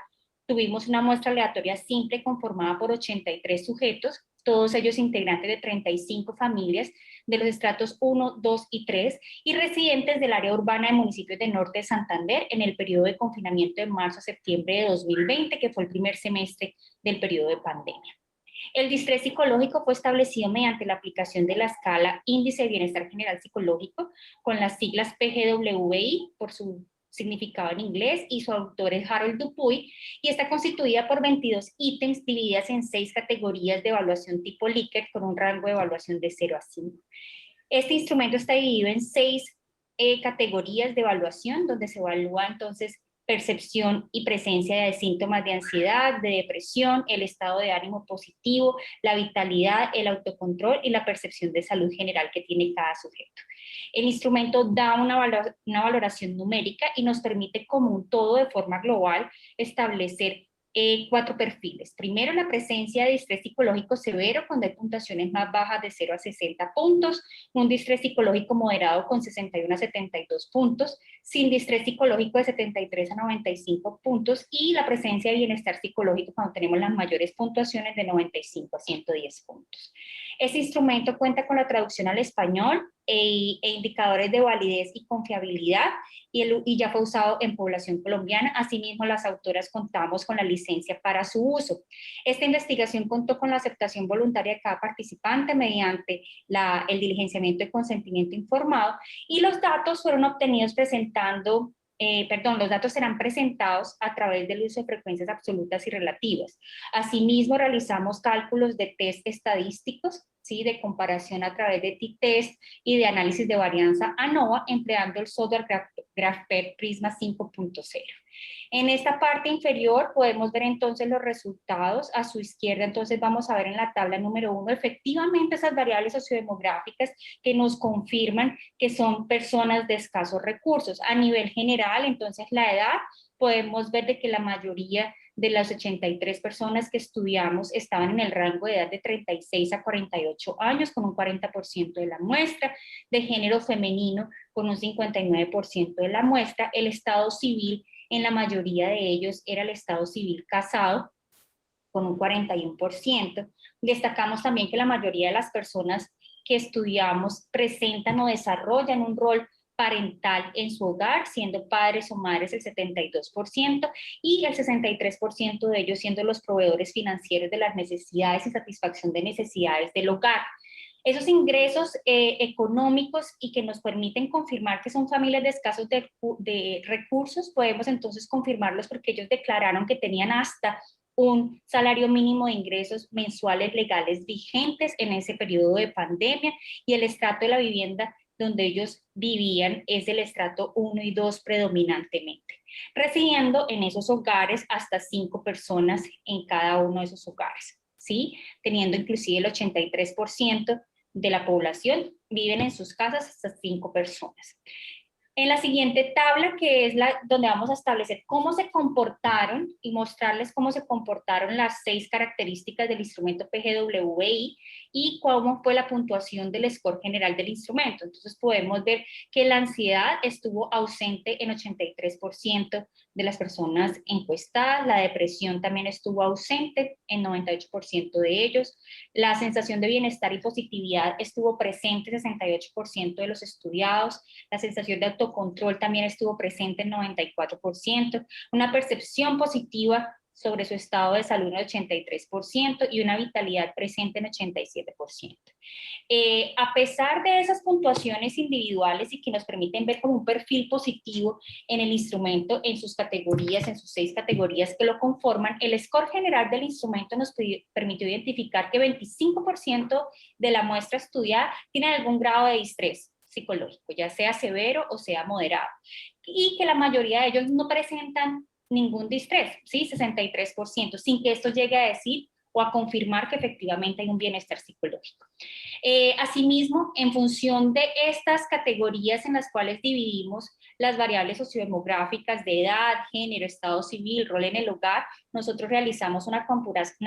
Tuvimos una muestra aleatoria simple conformada por 83 sujetos, todos ellos integrantes de 35 familias de los estratos 1, 2 y 3 y residentes del área urbana de municipios del norte de Santander en el periodo de confinamiento de marzo a septiembre de 2020, que fue el primer semestre del periodo de pandemia. El distrés psicológico fue establecido mediante la aplicación de la escala Índice de Bienestar General Psicológico, con las siglas PGWI, por su significado en inglés, y su autor es Harold Dupuy, y está constituida por 22 ítems divididas en 6 categorías de evaluación tipo Likert, con un rango de evaluación de 0 a 5. Este instrumento está dividido en 6 categorías de evaluación, donde se evalúa entonces percepción y presencia de síntomas de ansiedad, de depresión, el estado de ánimo positivo, la vitalidad, el autocontrol y la percepción de salud general que tiene cada sujeto. El instrumento da una valoración numérica y nos permite como un todo, de forma global, establecer 4 perfiles. Primero, la presencia de distrés psicológico severo, cuando hay puntuaciones más bajas de 0 a 60 puntos, un distrés psicológico moderado con 61 a 72 puntos, sin distrés psicológico de 73 a 95 puntos, y la presencia de bienestar psicológico cuando tenemos las mayores puntuaciones de 95 a 110 puntos. Este instrumento cuenta con la traducción al español e indicadores de validez y confiabilidad, y ya fue usado en población colombiana. Asimismo, las autoras contamos con la licencia para su uso. Esta investigación contó con la aceptación voluntaria de cada participante mediante el diligenciamiento de consentimiento informado, y los datos fueron obtenidos los datos serán presentados a través del uso de frecuencias absolutas y relativas. Asimismo, realizamos cálculos de test estadísticos, ¿sí?, de comparación a través de t-test y de análisis de varianza ANOVA, empleando el software GraphPad Prisma 5.0. En esta parte inferior podemos ver entonces los resultados. A su izquierda entonces vamos a ver en la tabla número 1 efectivamente esas variables sociodemográficas que nos confirman que son personas de escasos recursos. A nivel general, entonces la edad, podemos ver de que la mayoría de las 83 personas que estudiamos estaban en el rango de edad de 36 a 48 años, con un 40% de la muestra, de género femenino con un 59% de la muestra. El estado civil en la mayoría de ellos era el estado civil casado, con un 41%. Destacamos también que la mayoría de las personas que estudiamos presentan o desarrollan un rol parental en su hogar, siendo padres o madres el 72%, y el 63% de ellos siendo los proveedores financieros de las necesidades y satisfacción de necesidades del hogar. Esos ingresos económicos y que nos permiten confirmar que son familias de escasos de recursos, podemos entonces confirmarlos porque ellos declararon que tenían hasta un salario mínimo de ingresos mensuales legales vigentes en ese periodo de pandemia, y el estrato de la vivienda donde ellos vivían es el estrato 1 y 2 predominantemente, residiendo en esos hogares hasta 5 personas en cada uno de esos hogares, ¿sí? Teniendo inclusive el 83% de la población viven en sus casas hasta 5 personas. En la siguiente tabla, que es la donde vamos a establecer cómo se comportaron y mostrarles cómo se comportaron las 6 características del instrumento PGWI y cómo fue la puntuación del score general del instrumento. Entonces podemos ver que la ansiedad estuvo ausente en 83% de las personas encuestadas, la depresión también estuvo ausente en 98% de ellos, la sensación de bienestar y positividad estuvo presente en 68% de los estudiados, la sensación de autocontrol también estuvo presente en 94%, una percepción positiva sobre su estado de salud en 83% y una vitalidad presente en 87%. A pesar de esas puntuaciones individuales y que nos permiten ver como un perfil positivo en el instrumento, en sus categorías, en sus 6 categorías que lo conforman, el score general del instrumento nos permitió identificar que 25% de la muestra estudiada tiene algún grado de distrés psicológico, ya sea severo o sea moderado, y que la mayoría de ellos no presentan ningún distrés, ¿sí? 63%, sin que esto llegue a decir o a confirmar que efectivamente hay un bienestar psicológico. Asimismo, en función de estas categorías en las cuales dividimos las variables sociodemográficas de edad, género, estado civil, rol en el hogar, nosotros realizamos una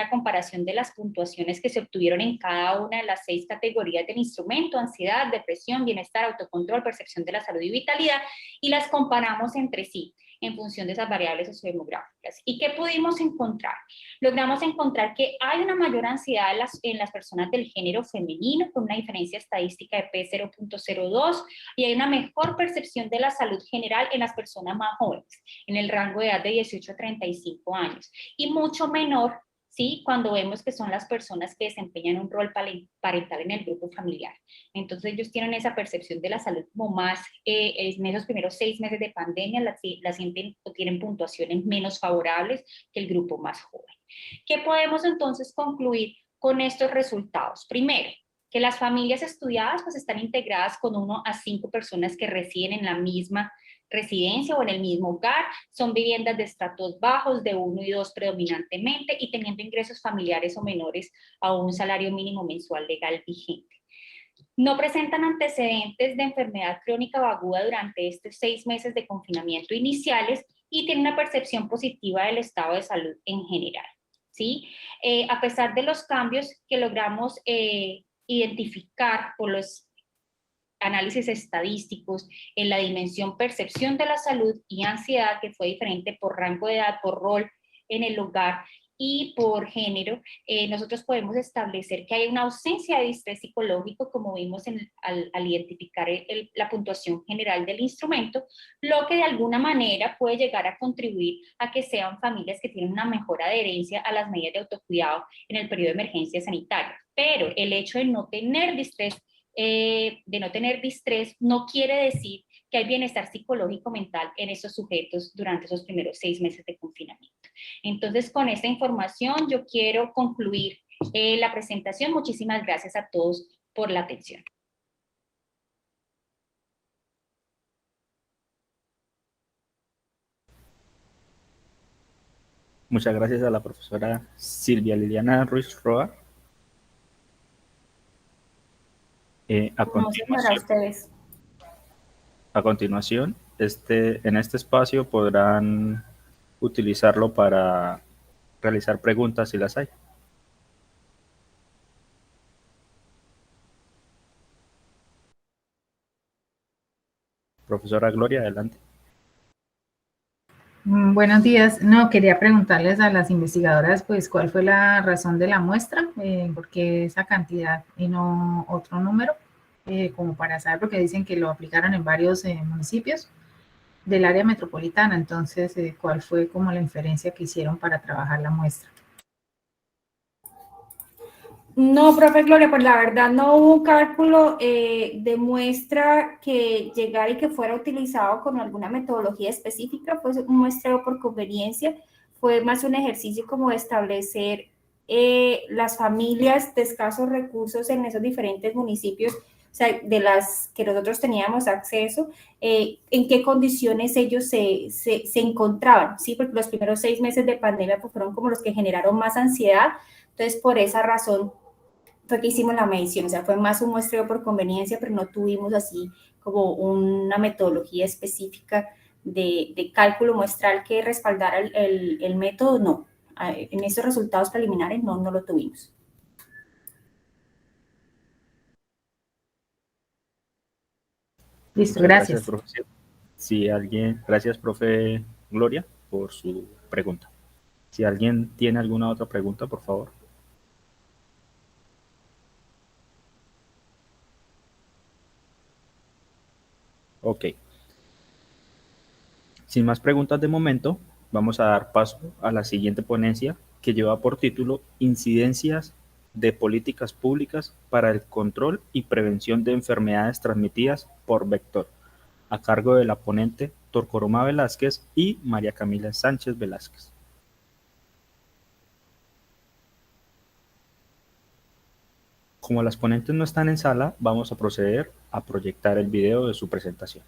comparación de las puntuaciones que se obtuvieron en cada una de las 6 categorías del instrumento: ansiedad, depresión, bienestar, autocontrol, percepción de la salud y vitalidad, y las comparamos entre sí en función de esas variables sociodemográficas. ¿Y qué pudimos encontrar? Logramos encontrar que hay una mayor ansiedad en las personas del género femenino, con una diferencia estadística de P0.02, y hay una mejor percepción de la salud general en las personas más jóvenes, en el rango de edad de 18 a 35 años, y mucho menor, ¿sí?, cuando vemos que son las personas que desempeñan un rol parental en el grupo familiar. Entonces ellos tienen esa percepción de la salud como más, en esos primeros 6 meses de pandemia la sienten o tienen puntuaciones menos favorables que el grupo más joven. ¿Qué podemos entonces concluir con estos resultados? Primero, que las familias estudiadas pues están integradas con 1 a 5 personas que residen en la misma residencia o en el mismo hogar, son viviendas de estratos bajos, de 1 y 2 predominantemente, y teniendo ingresos familiares o menores a un salario mínimo mensual legal vigente. No presentan antecedentes de enfermedad crónica o aguda durante estos 6 meses de confinamiento iniciales y tienen una percepción positiva del estado de salud en general, ¿sí? A pesar de los cambios que logramos identificar por los análisis estadísticos en la dimensión percepción de la salud y ansiedad, que fue diferente por rango de edad, por rol en el hogar y por género, nosotros podemos establecer que hay una ausencia de distrés psicológico, como vimos al identificar la puntuación general del instrumento, lo que de alguna manera puede llegar a contribuir a que sean familias que tienen una mejor adherencia a las medidas de autocuidado en el periodo de emergencia sanitaria. Pero el hecho de no tener distrés no quiere decir que hay bienestar psicológico mental en esos sujetos durante esos primeros 6 meses de confinamiento. Entonces, con esta información yo quiero concluir la presentación. Muchísimas gracias a todos por la atención. Muchas gracias a la profesora Silvia Liliana Ruiz Roa. A continuación, en este espacio podrán utilizarlo para realizar preguntas si las hay. Profesora Gloria, adelante. Buenos días. No, quería preguntarles a las investigadoras, pues, ¿cuál fue la razón de la muestra? ¿Por qué esa cantidad y no otro número? Como para saber, porque dicen que lo aplicaron en varios municipios del área metropolitana. Entonces, ¿cuál fue como la inferencia que hicieron para trabajar la muestra? No, profe Gloria, pues la verdad no hubo un cálculo de muestra que llegara y que fuera utilizado con alguna metodología específica, fue un muestreo por conveniencia, fue más un ejercicio como de establecer las familias de escasos recursos en esos diferentes municipios, o sea, de las que nosotros teníamos acceso, en qué condiciones ellos se encontraban, ¿sí? Porque los primeros 6 meses de pandemia pues, fueron como los que generaron más ansiedad, entonces por esa razón fue que hicimos la medición, o sea, fue más un muestreo por conveniencia, pero no tuvimos así como una metodología específica de cálculo muestral que respaldara el método, no. En esos resultados preliminares no lo tuvimos. Listo, Muchas gracias, gracias. profesor. Si alguien, gracias, profe Gloria, por su pregunta. Si alguien tiene alguna otra pregunta, por favor. Ok. Sin más preguntas de momento, vamos a dar paso a la siguiente ponencia que lleva por título Incidencias de políticas públicas para el control y prevención de enfermedades transmitidas por vector, a cargo de la ponente Torcoroma Velázquez y María Camila Sánchez Velázquez. Como las ponentes no están en sala, vamos a proceder a proyectar el video de su presentación.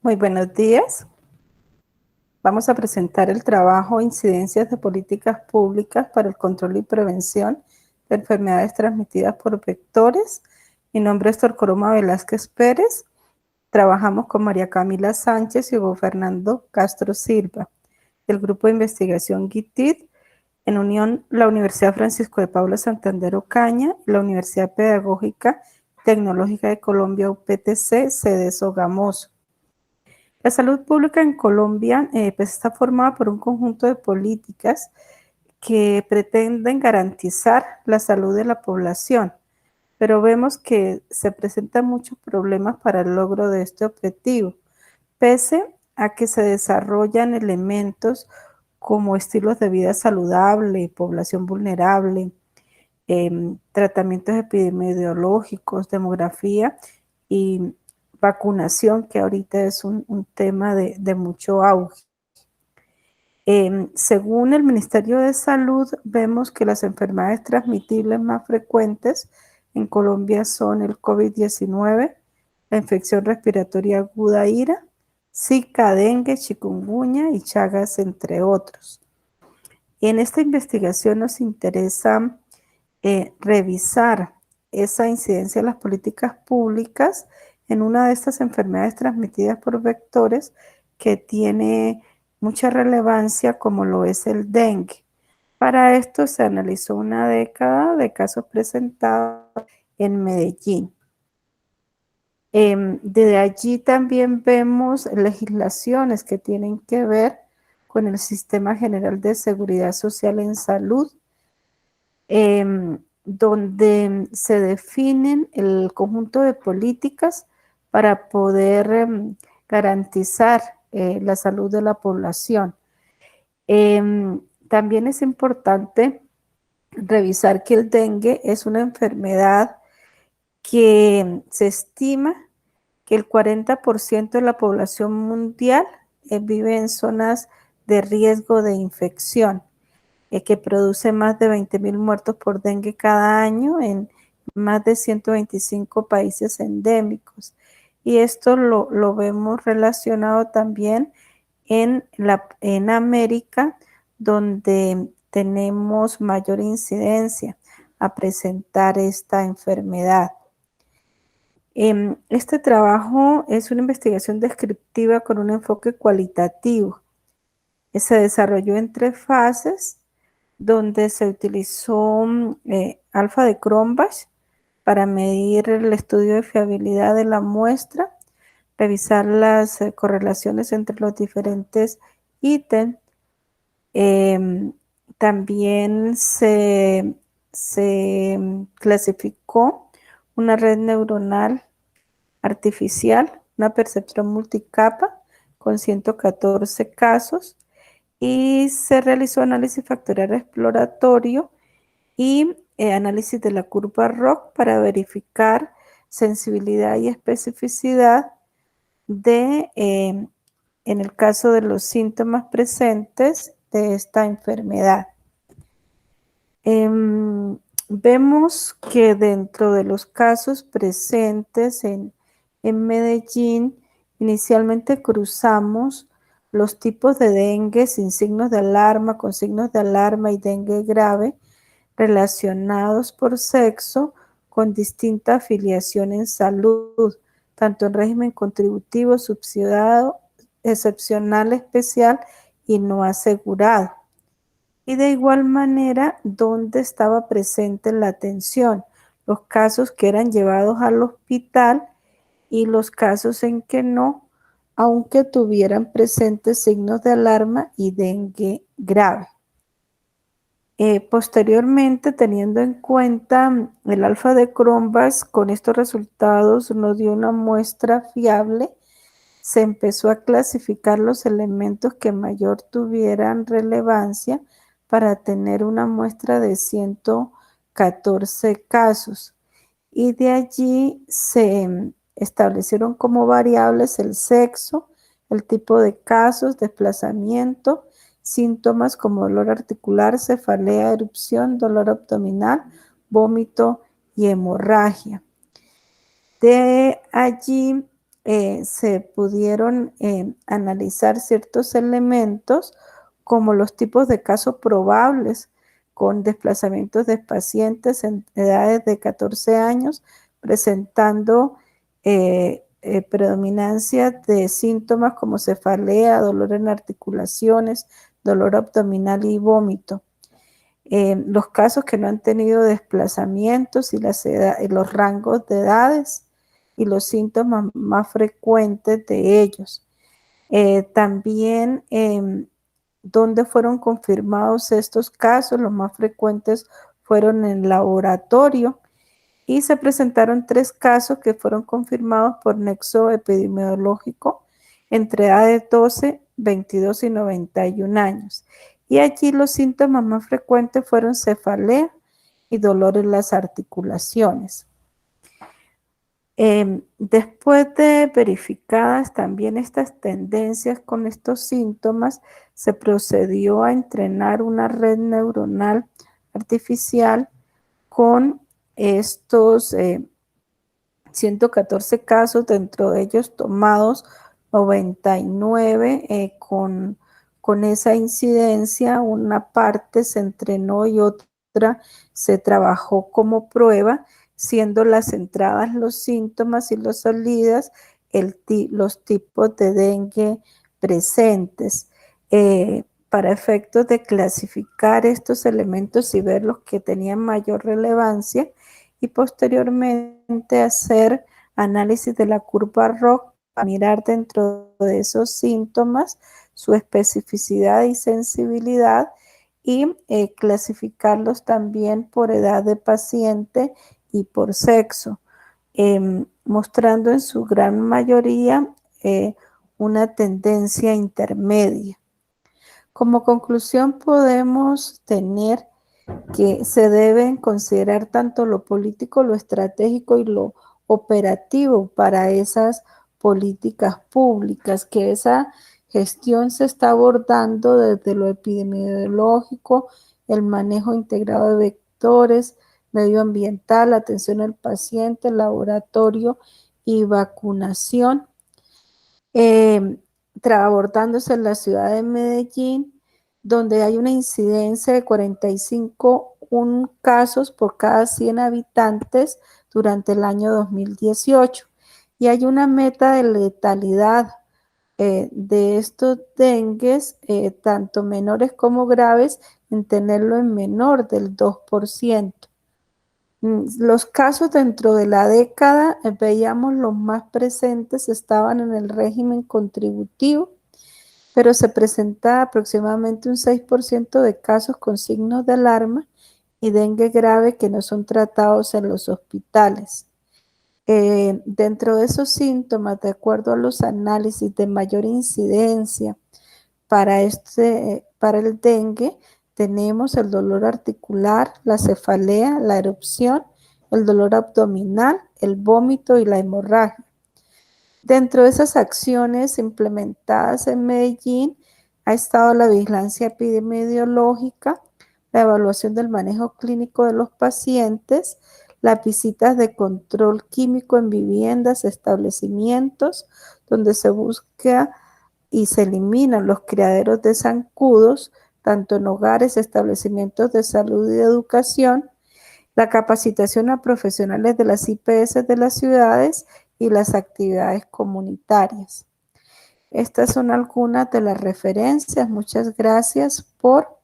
Muy buenos días. Vamos a presentar el trabajo Incidencias de políticas públicas para el control y prevención de enfermedades transmitidas por vectores. Mi nombre es Torcoroma Velázquez Pérez. Trabajamos con María Camila Sánchez y Hugo Fernando Castro Silva, del Grupo de Investigación GITID, en unión la Universidad Francisco de Paula Santander Ocaña, la Universidad Pedagógica Tecnológica de Colombia, UPTC, sede Sogamoso. La salud pública en Colombia pues está formada por un conjunto de políticas que pretenden garantizar la salud de la población, pero vemos que se presentan muchos problemas para el logro de este objetivo, pese a que se desarrollan elementos como estilos de vida saludable, población vulnerable, tratamientos epidemiológicos, demografía y vacunación, que ahorita es un tema de mucho auge. Según el Ministerio de Salud, vemos que las enfermedades transmitibles más frecuentes en Colombia son el COVID-19, la infección respiratoria aguda IRA, Zika, dengue, chikungunya y Chagas, entre otros. En esta investigación nos interesa revisar esa incidencia de las políticas públicas en una de estas enfermedades transmitidas por vectores que tiene mucha relevancia, como lo es el dengue. Para esto se analizó una década de casos presentados en Medellín. Desde allí también vemos legislaciones que tienen que ver con el Sistema General de Seguridad Social en Salud, donde se definen el conjunto de políticas para poder garantizar la salud de la población. También es importante revisar que el dengue es una enfermedad que se estima que el 40% de la población mundial vive en zonas de riesgo de infección, que produce más de 20,000 muertos por dengue cada año en más de 125 países endémicos. Y esto lo vemos relacionado también en América, donde tenemos mayor incidencia a presentar esta enfermedad. Este trabajo es una investigación descriptiva con un enfoque cualitativo. Se desarrolló en 3 fases, donde se utilizó alfa de Cronbach para medir el estudio de fiabilidad de la muestra, revisar las correlaciones entre los diferentes ítems. También se clasificó una red neuronal artificial, una percepción multicapa con 114 casos, y se realizó análisis factorial exploratorio y análisis de la curva ROC para verificar sensibilidad y especificidad en el caso de los síntomas presentes de esta enfermedad. vemos que dentro de los casos presentes en Medellín, inicialmente cruzamos los tipos de dengue sin signos de alarma, con signos de alarma y dengue grave relacionados por sexo con distinta afiliación en salud, tanto en régimen contributivo, subsidiado, excepcional, especial y no asegurado. Y de igual manera, ¿dónde estaba presente la atención? Los casos que eran llevados al hospital y los casos en que no, aunque tuvieran presentes signos de alarma y dengue grave. Posteriormente, teniendo en cuenta el alfa de Cronbach's, con estos resultados nos dio una muestra fiable. Se empezó a clasificar los elementos que mayor tuvieran relevancia para tener una muestra de 114 casos. Y de allí se establecieron como variables el sexo, el tipo de casos, desplazamiento, síntomas como dolor articular, cefalea, erupción, dolor abdominal, vómito y hemorragia. De allí se pudieron analizar ciertos elementos como los tipos de casos probables con desplazamientos de pacientes en edades de 14 años presentando predominancia de síntomas como cefalea, dolor en articulaciones, dolor abdominal y vómito. Los casos que no han tenido desplazamientos y los rangos de edades y los síntomas más frecuentes de ellos. También donde fueron confirmados estos casos, los más frecuentes fueron en laboratorio y se presentaron 3 casos que fueron confirmados por nexo epidemiológico entre edades de 12, 22 y 91 años. Y allí los síntomas más frecuentes fueron cefalea y dolor en las articulaciones. Después de verificadas también estas tendencias con estos síntomas, se procedió a entrenar una red neuronal artificial con estos 114 casos, dentro de ellos tomados 99 con esa incidencia. Una parte se entrenó y otra se trabajó como prueba, siendo las entradas los síntomas y las salidas los tipos de dengue presentes. Para efectos de clasificar estos elementos y ver los que tenían mayor relevancia y posteriormente hacer análisis de la curva ROC para mirar dentro de esos síntomas su especificidad y sensibilidad y clasificarlos también por edad de paciente y por sexo, mostrando en su gran mayoría una tendencia intermedia. Como conclusión podemos tener que se deben considerar tanto lo político, lo estratégico y lo operativo para esas políticas públicas, que esa gestión se está abordando desde lo epidemiológico, el manejo integrado de vectores, medioambiental, atención al paciente, laboratorio y vacunación. Abordándose en la ciudad de Medellín, donde hay una incidencia de 45 casos por cada 100 habitantes durante el año 2018. Y hay una meta de letalidad de estos dengues, tanto menores como graves, en tenerlo en menor del 2%. Los casos dentro de la década, veíamos los más presentes estaban en el régimen contributivo, pero se presenta aproximadamente un 6% de casos con signos de alarma y dengue grave que no son tratados en los hospitales. Dentro de esos síntomas, de acuerdo a los análisis de mayor incidencia para el dengue, tenemos el dolor articular, la cefalea, la erupción, el dolor abdominal, el vómito y la hemorragia. Dentro de esas acciones implementadas en Medellín ha estado la vigilancia epidemiológica la evaluación del manejo clínico de los pacientes, las visitas de control químico en viviendas, establecimientos, donde se busca y se eliminan los criaderos de zancudos, tanto en hogares, establecimientos de salud y de educación, la capacitación a profesionales de las IPS de las ciudades y las actividades comunitarias. Estas son algunas de las referencias. Muchas gracias por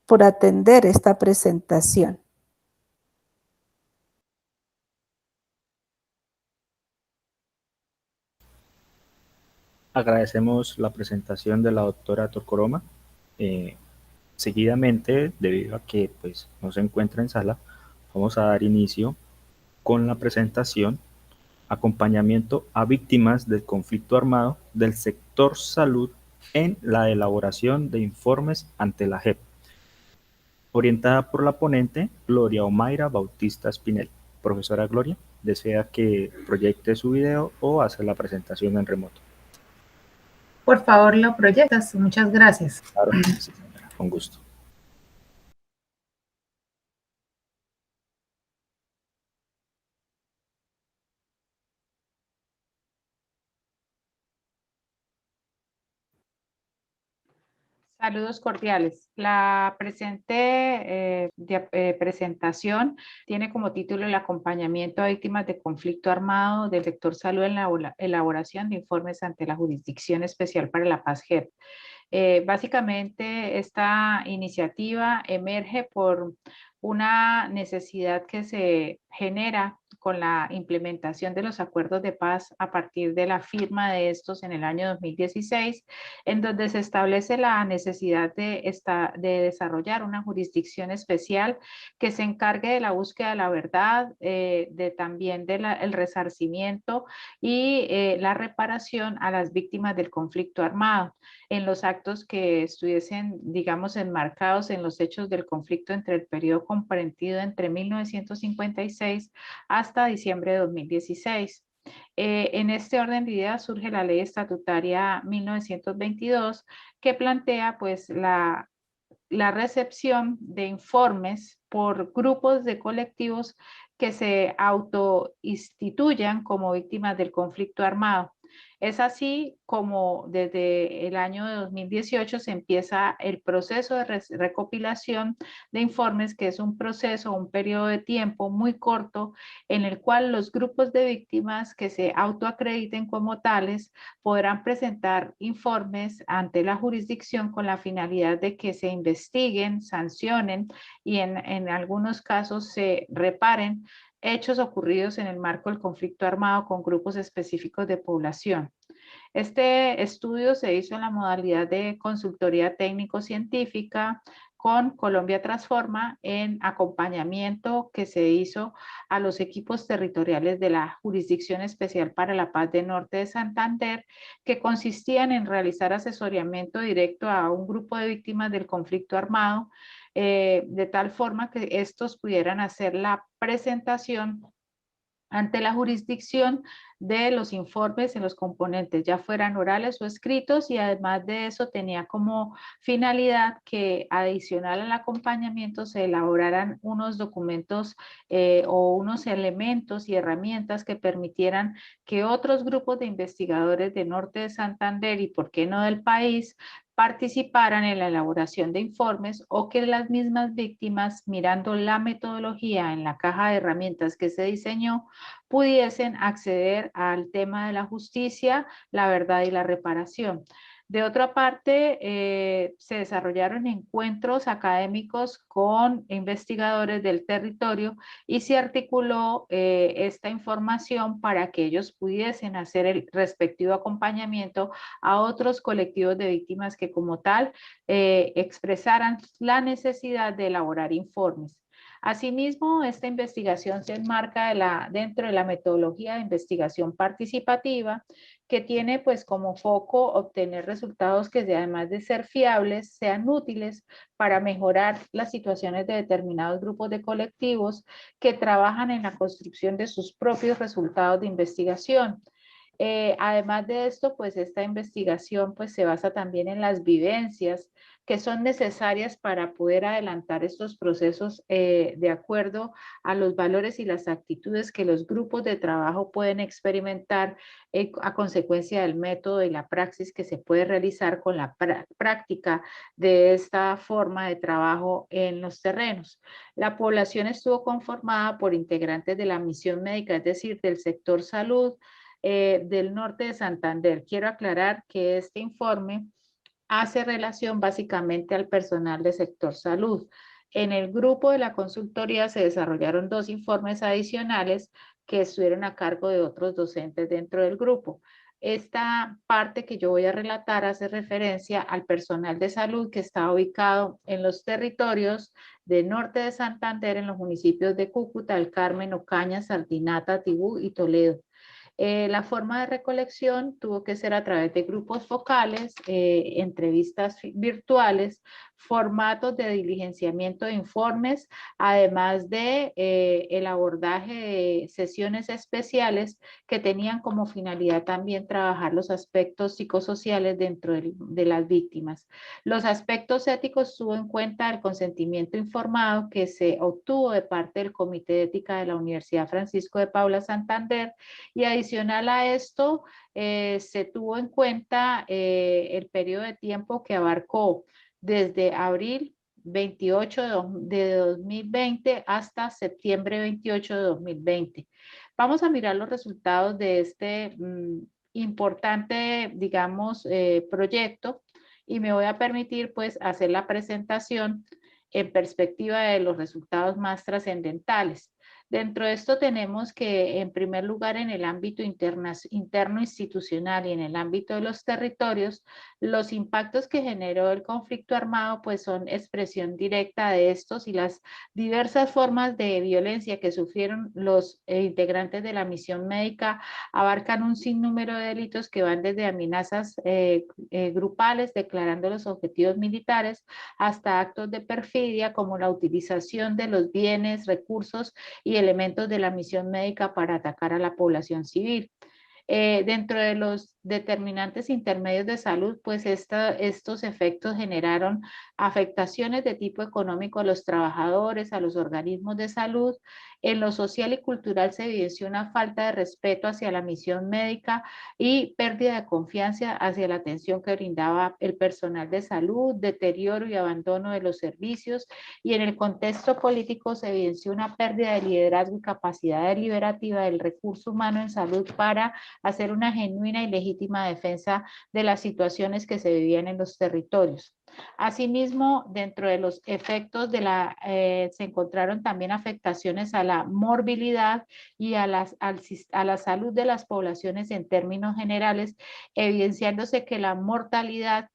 atender esta presentación. Agradecemos la presentación de la doctora Torcoroma. Seguidamente, debido a que pues, no se encuentra en sala, vamos a dar inicio con la presentación acompañamiento a víctimas del conflicto armado del sector salud en la elaboración de informes ante la JEP, orientada por la ponente Gloria Omaira Bautista Espinel. Profesora Gloria, ¿desea que proyecte su video o hacer la presentación en remoto? Por favor, lo proyectas. Muchas gracias. Claro, sí, señora, con gusto. Saludos cordiales. La presente presentación tiene como título el acompañamiento a víctimas de conflicto armado del sector salud en la elaboración de informes ante la Jurisdicción Especial para la Paz JEP. Básicamente esta iniciativa emerge por una necesidad que se genera con la implementación de los acuerdos de paz a partir de la firma de estos en el año 2016, en donde se establece la necesidad de desarrollar una jurisdicción especial que se encargue de la búsqueda de la verdad, también del resarcimiento y la reparación a las víctimas del conflicto armado en los actos que estuviesen, digamos, enmarcados en los hechos del conflicto entre el periodo comprendido entre 1956 hasta diciembre de 2016. En este orden de ideas surge la Ley Estatutaria 1922 que plantea pues la recepción de informes por grupos de colectivos que se autoinstituyan como víctimas del conflicto armado. Es así como desde el año de 2018 se empieza el proceso de recopilación de informes, que es un proceso, un periodo de tiempo muy corto en el cual los grupos de víctimas que se autoacrediten como tales podrán presentar informes ante la jurisdicción con la finalidad de que se investiguen, sancionen y en algunos casos se reparen hechos ocurridos en el marco del conflicto armado con grupos específicos de población. Este estudio se hizo en la modalidad de consultoría técnico-científica con Colombia Transforma en acompañamiento que se hizo a los equipos territoriales de la Jurisdicción Especial para la Paz de Norte de Santander, que consistían en realizar asesoramiento directo a un grupo de víctimas del conflicto armado, de tal forma que estos pudieran hacer la presentación ante la jurisdicción de los informes en los componentes, ya fueran orales o escritos, y además de eso tenía como finalidad que adicional al acompañamiento se elaboraran unos documentos o unos elementos y herramientas que permitieran que otros grupos de investigadores de Norte de Santander y por qué no del país participaran en la elaboración de informes, o que las mismas víctimas, mirando la metodología en la caja de herramientas que se diseñó, pudiesen acceder al tema de la justicia, la verdad y la reparación. De otra parte, se desarrollaron encuentros académicos con investigadores del territorio y se articuló esta información para que ellos pudiesen hacer el respectivo acompañamiento a otros colectivos de víctimas que como tal expresaran la necesidad de elaborar informes. Asimismo, esta investigación se enmarca dentro de la metodología de investigación participativa, que tiene pues como foco obtener resultados que además de ser fiables, sean útiles para mejorar las situaciones de determinados grupos de colectivos que trabajan en la construcción de sus propios resultados de investigación. Además de esto, pues esta investigación pues se basa también en las vivencias que son necesarias para poder adelantar estos procesos de acuerdo a los valores y las actitudes que los grupos de trabajo pueden experimentar a consecuencia del método y la praxis que se puede realizar con la práctica de esta forma de trabajo en los terrenos. La población estuvo conformada por integrantes de la misión médica, es decir, del sector salud del norte de Santander. Quiero aclarar que este informe hace relación básicamente al personal del sector salud. En el grupo de la consultoría se desarrollaron 2 informes adicionales que estuvieron a cargo de otros docentes dentro del grupo. Esta parte que yo voy a relatar hace referencia al personal de salud que está ubicado en los territorios del norte de Santander, en los municipios de Cúcuta, El Carmen, Ocaña, Sardinata, Tibú y Toledo. La forma de recolección tuvo que ser a través de grupos focales, entrevistas virtuales, formatos de diligenciamiento de informes, además de el abordaje de sesiones especiales que tenían como finalidad también trabajar los aspectos psicosociales dentro de las víctimas. Los aspectos éticos tuvo en cuenta el consentimiento informado que se obtuvo de parte del Comité de Ética de la Universidad Francisco de Paula Santander, y adicional a esto se tuvo en cuenta el periodo de tiempo que abarcó desde abril 28 de 2020 hasta septiembre 28 de 2020. Vamos a mirar los resultados de este importante, digamos, proyecto, y me voy a permitir pues hacer la presentación en perspectiva de los resultados más trascendentales. Dentro de esto tenemos que, en primer lugar, en el ámbito interno institucional y en el ámbito de los territorios, los impactos que generó el conflicto armado pues son expresión directa de estos, y las diversas formas de violencia que sufrieron los integrantes de la misión médica abarcan un sinnúmero de delitos que van desde amenazas grupales declarando los objetivos militares hasta actos de perfidia como la utilización de los bienes, recursos y elementos de la misión médica para atacar a la población civil. Dentro de los determinantes intermedios de salud, pues estos efectos generaron afectaciones de tipo económico a los trabajadores, a los organismos de salud. En lo social y cultural se evidenció una falta de respeto hacia la misión médica y pérdida de confianza hacia la atención que brindaba el personal de salud, deterioro y abandono de los servicios, y en el contexto político se evidenció una pérdida de liderazgo y capacidad deliberativa del recurso humano en salud para hacer una genuina y legítima defensa de las situaciones que se vivían en los territorios. Asimismo, dentro de los efectos de se encontraron también afectaciones a la morbilidad y a la salud de las poblaciones en términos generales, evidenciándose que la mortalidad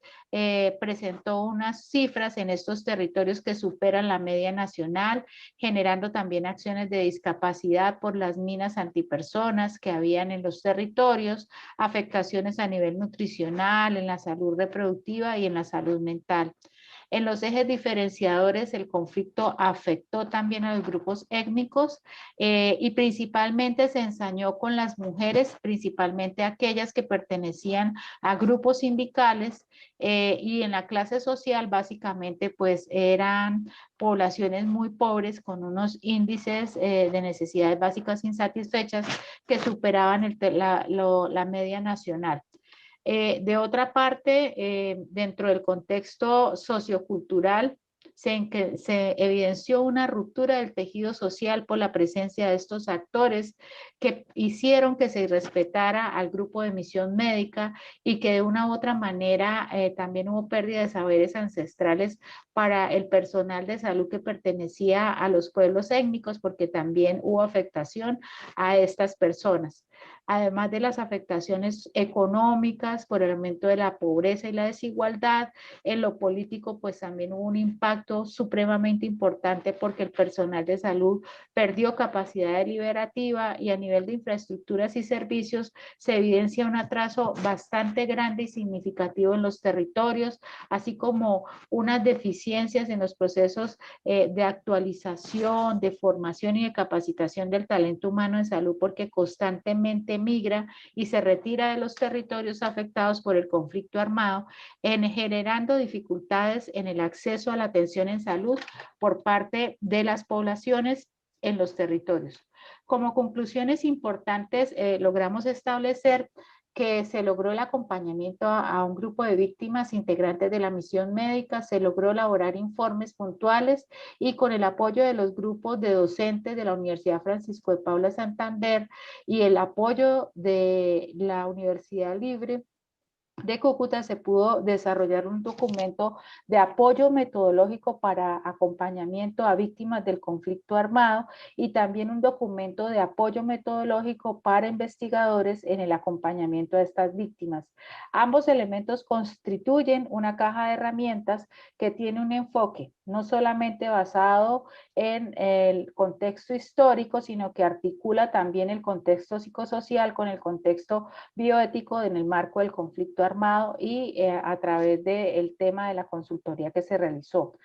presentó unas cifras en estos territorios que superan la media nacional, generando también acciones de discapacidad por las minas antipersonas que habían en los territorios, afectaciones a nivel nutricional, en la salud reproductiva y en la salud mental. En los ejes diferenciadores, el conflicto afectó también a los grupos étnicos y principalmente se ensañó con las mujeres, principalmente aquellas que pertenecían a grupos sindicales, y en la clase social básicamente pues eran poblaciones muy pobres con unos índices de necesidades básicas insatisfechas que superaban la media nacional. De otra parte, dentro del contexto sociocultural, se evidenció una ruptura del tejido social por la presencia de estos actores que hicieron que se respetara al grupo de misión médica, y que de una u otra manera también hubo pérdida de saberes ancestrales para el personal de salud que pertenecía a los pueblos étnicos, porque también hubo afectación a estas personas. Además de las afectaciones económicas por el aumento de la pobreza y la desigualdad, en lo político pues también hubo un impacto impacto supremamente importante porque el personal de salud perdió capacidad deliberativa y a nivel de infraestructuras y servicios se evidencia un atraso bastante grande y significativo en los territorios, así como unas deficiencias en los procesos de actualización, de formación y de capacitación del talento humano en salud porque constantemente migra y se retira de los territorios afectados por el conflicto armado, generando dificultades en el acceso a la atención en salud por parte de las poblaciones en los territorios. Como conclusiones importantes, logramos establecer que se logró el acompañamiento a un grupo de víctimas integrantes de la misión médica, se logró elaborar informes puntuales y con el apoyo de los grupos de docentes de la Universidad Francisco de Paula Santander y el apoyo de la Universidad Libre de Cúcuta se pudo desarrollar un documento de apoyo metodológico para acompañamiento a víctimas del conflicto armado y también un documento de apoyo metodológico para investigadores en el acompañamiento de estas víctimas. Ambos elementos constituyen una caja de herramientas que tiene un enfoque no solamente basado en el contexto histórico, sino que articula también el contexto psicosocial con el contexto bioético en el marco del conflicto armado y a través del tema de la consultoría que se realizó.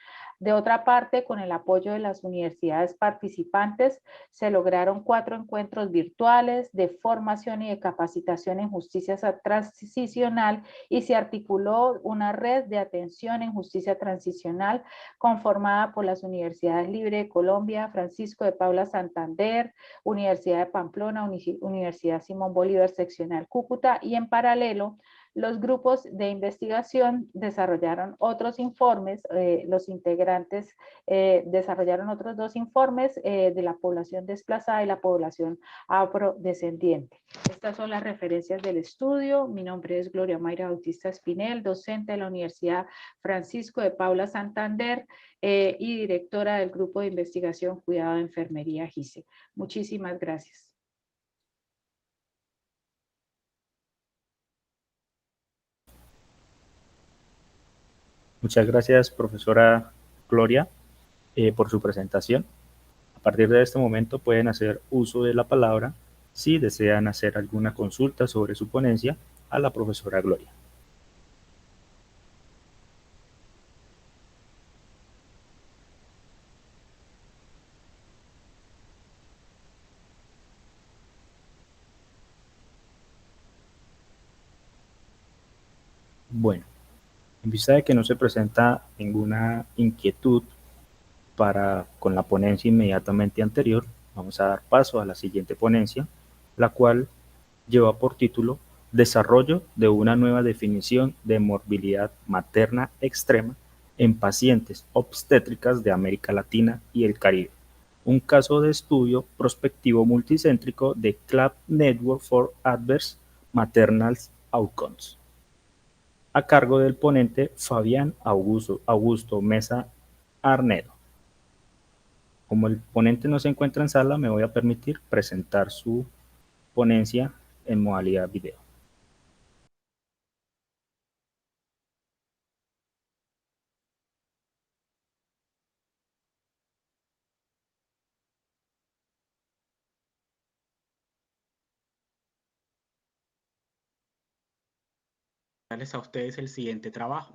De otra parte, con el apoyo de las universidades participantes, se lograron 4 encuentros virtuales de formación y de capacitación en justicia transicional y se articuló una red de atención en justicia transicional conformada por las Universidades Libre de Colombia, Francisco de Paula Santander, Universidad de Pamplona, Universidad Simón Bolívar Seccional Cúcuta y en paralelo los grupos de investigación desarrollaron otros informes, los integrantes desarrollaron otros 2 informes de la población desplazada y la población afrodescendiente. Estas son las referencias del estudio. Mi nombre es Gloria Mayra Bautista Espinel, docente de la Universidad Francisco de Paula Santander y directora del Grupo de Investigación Cuidado de Enfermería GISE. Muchísimas gracias. Muchas gracias, profesora Gloria, por su presentación. A partir de este momento pueden hacer uso de la palabra si desean hacer alguna consulta sobre su ponencia a la profesora Gloria. Bueno, en vista de que no se presenta ninguna inquietud con la ponencia inmediatamente anterior, vamos a dar paso a la siguiente ponencia, la cual lleva por título Desarrollo de una nueva definición de morbilidad materna extrema en pacientes obstétricas de América Latina y el Caribe. Un caso de estudio prospectivo multicéntrico de CLAP Network for Adverse Maternal Outcomes, a cargo del ponente Fabián Augusto Mesa Arnedo. Como el ponente no se encuentra en sala, me voy a permitir presentar su ponencia en modalidad video. A ustedes el siguiente trabajo.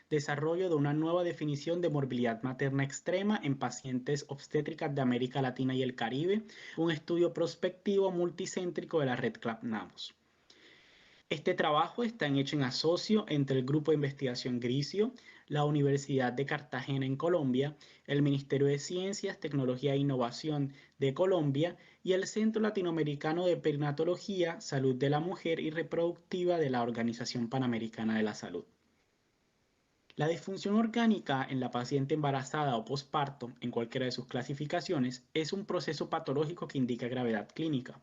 Desarrollo de una nueva definición de morbilidad materna extrema en pacientes obstétricas de América Latina y el Caribe, un estudio prospectivo multicéntrico de la red CLAP-NAMOS. Este trabajo está hecho en asocio entre el Grupo de Investigación Grisio, la Universidad de Cartagena en Colombia, el Ministerio de Ciencias, Tecnología e Innovación de Colombia y el Centro Latinoamericano de Perinatología, Salud de la Mujer y Reproductiva de la Organización Panamericana de la Salud. La disfunción orgánica en la paciente embarazada o posparto, en cualquiera de sus clasificaciones, es un proceso patológico que indica gravedad clínica.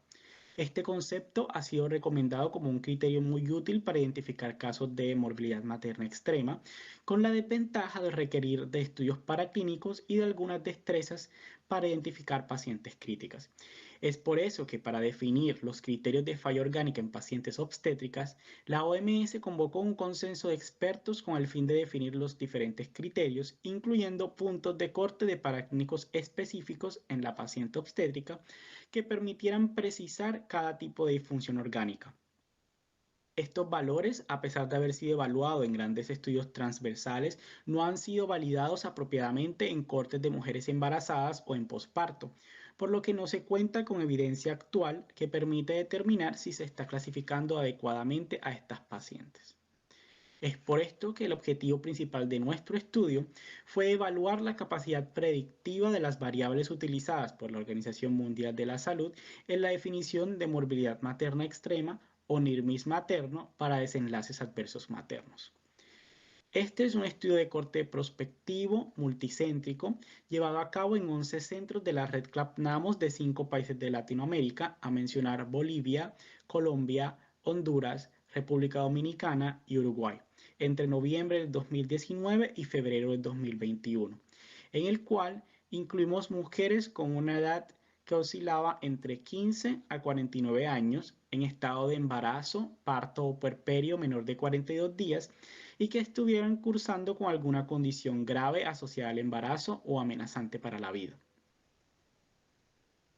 Este concepto ha sido recomendado como un criterio muy útil para identificar casos de morbilidad materna extrema, con la desventaja de requerir de estudios paraclínicos y de algunas destrezas para identificar pacientes críticas. Es por eso que para definir los criterios de falla orgánica en pacientes obstétricas, la OMS convocó un consenso de expertos con el fin de definir los diferentes criterios, incluyendo puntos de corte de parámetros específicos en la paciente obstétrica que permitieran precisar cada tipo de disfunción orgánica. Estos valores, a pesar de haber sido evaluados en grandes estudios transversales, no han sido validados apropiadamente en cortes de mujeres embarazadas o en posparto, por lo que no se cuenta con evidencia actual que permite determinar si se está clasificando adecuadamente a estas pacientes. Es por esto que el objetivo principal de nuestro estudio fue evaluar la capacidad predictiva de las variables utilizadas por la Organización Mundial de la Salud en la definición de morbilidad materna extrema o NIRMIS materno para desenlaces adversos maternos. Este es un estudio de corte prospectivo multicéntrico llevado a cabo en 11 centros de la red CLAPNAMOS de 5 países de Latinoamérica, a mencionar Bolivia, Colombia, Honduras, República Dominicana y Uruguay, entre noviembre del 2019 y febrero del 2021, en el cual incluimos mujeres con una edad que oscilaba entre 15 a 49 años, en estado de embarazo, parto o puerperio menor de 42 días y que estuvieran cursando con alguna condición grave asociada al embarazo o amenazante para la vida.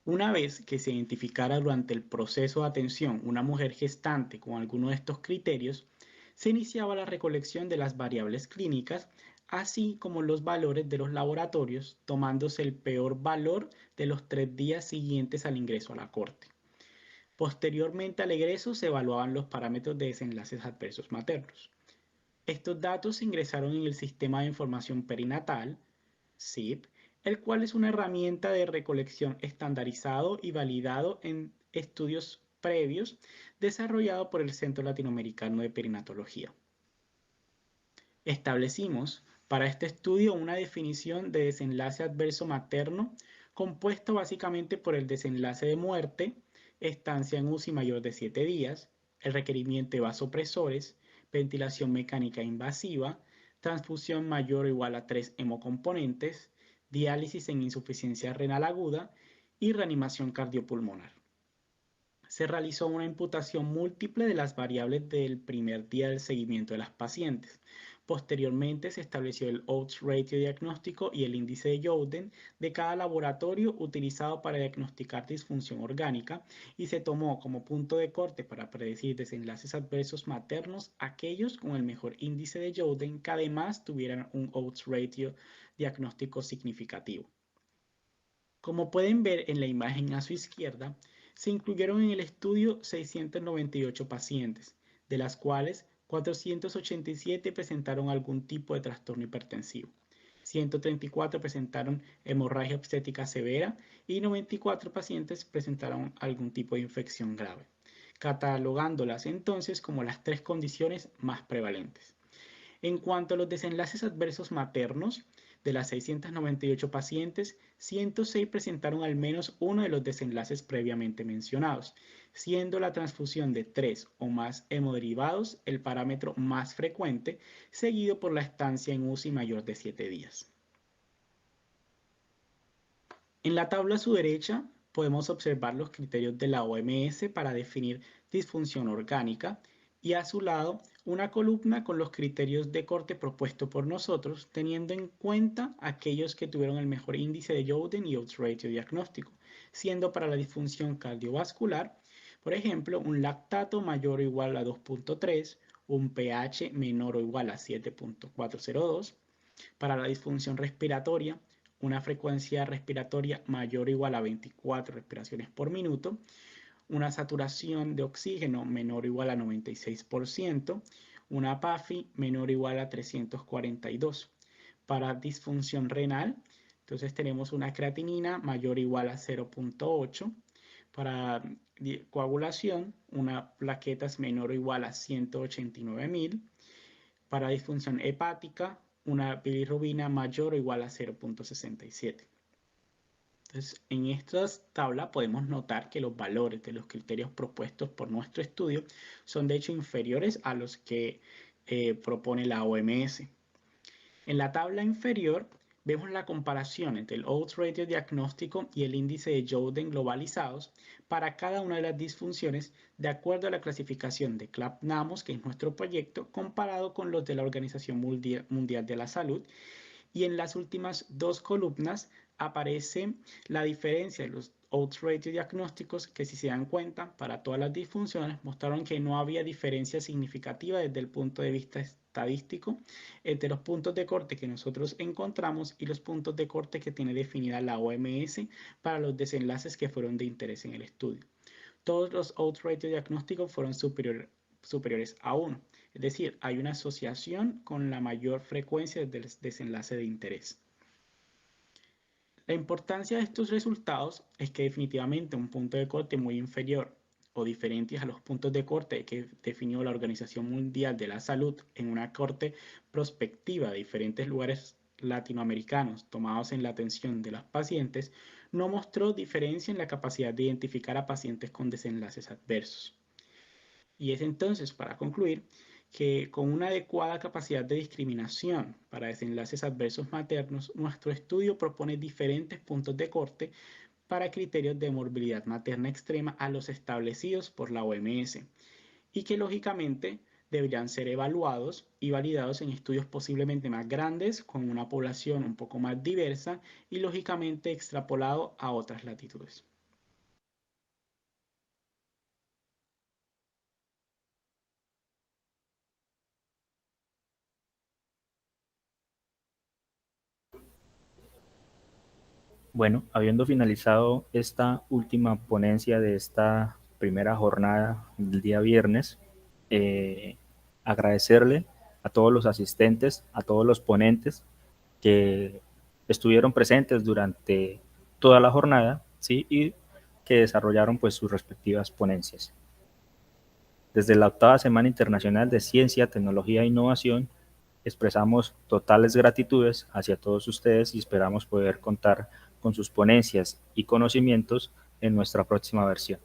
Una vez que se identificara durante el proceso de atención una mujer gestante con alguno de estos criterios, se iniciaba la recolección de las variables clínicas, así como los valores de los laboratorios, tomándose el peor valor de los 3 días siguientes al ingreso a la corte. Posteriormente al egreso se evaluaban los parámetros de desenlaces adversos maternos. Estos datos se ingresaron en el Sistema de Información Perinatal, SIP, el cual es una herramienta de recolección estandarizado y validado en estudios previos desarrollado por el Centro Latinoamericano de Perinatología. Establecimos para este estudio una definición de desenlace adverso materno compuesta básicamente por el desenlace de muerte, estancia en UCI mayor de 7 días, el requerimiento de vasopresores, ventilación mecánica invasiva, transfusión mayor o igual a 3 hemocomponentes, diálisis en insuficiencia renal aguda y reanimación cardiopulmonar. Se realizó una imputación múltiple de las variables del primer día del seguimiento de las pacientes. Posteriormente se estableció el odds ratio diagnóstico y el índice de Youden de cada laboratorio utilizado para diagnosticar disfunción orgánica y se tomó como punto de corte para predecir desenlaces adversos maternos aquellos con el mejor índice de Youden que además tuvieran un odds ratio diagnóstico significativo. Como pueden ver en la imagen a su izquierda, se incluyeron en el estudio 698 pacientes, de las cuales 487 presentaron algún tipo de trastorno hipertensivo, 134 presentaron hemorragia obstétrica severa y 94 pacientes presentaron algún tipo de infección grave, catalogándolas entonces como las 3 condiciones más prevalentes. En cuanto a los desenlaces adversos maternos, de las 698 pacientes, 106 presentaron al menos uno de los desenlaces previamente mencionados, siendo la transfusión de 3 o más hemoderivados el parámetro más frecuente, seguido por la estancia en UCI mayor de 7 días. En la tabla a su derecha podemos observar los criterios de la OMS para definir disfunción orgánica, y a su lado una columna con los criterios de corte propuesto por nosotros, teniendo en cuenta aquellos que tuvieron el mejor índice de Youden y odds ratio diagnóstico, siendo para la disfunción cardiovascular, por ejemplo, un lactato mayor o igual a 2.3, un pH menor o igual a 7.402, para la disfunción respiratoria, una frecuencia respiratoria mayor o igual a 24 respiraciones por minuto, una saturación de oxígeno menor o igual a 96%, una PAFI menor o igual a 342. Para disfunción renal, entonces tenemos una creatinina mayor o igual a 0.8. Para coagulación, una plaquetas menor o igual a 189.000. Para disfunción hepática, una bilirrubina mayor o igual a 0.67. Entonces, en esta tabla podemos notar que los valores de los criterios propuestos por nuestro estudio son de hecho inferiores a los que propone la OMS. En la tabla inferior vemos la comparación entre el odds ratio diagnóstico y el índice de Jouden globalizados para cada una de las disfunciones de acuerdo a la clasificación de CLAP-NAMOS, que es nuestro proyecto, comparado con los de la Organización Mundial de la Salud. Y en las últimas dos columnas aparece la diferencia de los odds ratio diagnósticos, que si se dan cuenta, para todas las disfunciones mostraron que no había diferencia significativa desde el punto de vista estadístico entre los puntos de corte que nosotros encontramos y los puntos de corte que tiene definida la OMS para los desenlaces que fueron de interés en el estudio. Todos los odds ratio diagnósticos fueron superiores a 1. Es decir, hay una asociación con la mayor frecuencia del desenlace de interés. La importancia de estos resultados es que definitivamente un punto de corte muy inferior o diferentes a los puntos de corte que definió la Organización Mundial de la Salud en una corte prospectiva de diferentes lugares latinoamericanos tomados en la atención de los pacientes, no mostró diferencia en la capacidad de identificar a pacientes con desenlaces adversos. Y es entonces, para concluir, que con una adecuada capacidad de discriminación para desenlaces adversos maternos, nuestro estudio propone diferentes puntos de corte para criterios de morbilidad materna extrema a los establecidos por la OMS y que lógicamente deberían ser evaluados y validados en estudios posiblemente más grandes con una población un poco más diversa y lógicamente extrapolado a otras latitudes. Bueno, habiendo finalizado esta última ponencia de esta primera jornada del día viernes, agradecerle a todos los asistentes, a todos los ponentes que estuvieron presentes durante toda la jornada, ¿sí? Y que desarrollaron pues sus respectivas ponencias. Desde la 8ª Semana Internacional de Ciencia, Tecnología e Innovación, expresamos totales gratitudes hacia todos ustedes y esperamos poder contar con sus ponencias y conocimientos en nuestra próxima versión.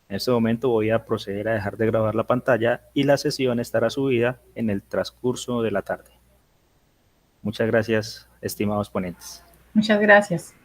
En este momento voy a proceder a dejar de grabar la pantalla y la sesión estará subida en el transcurso de la tarde. Muchas gracias, estimados ponentes. Muchas gracias.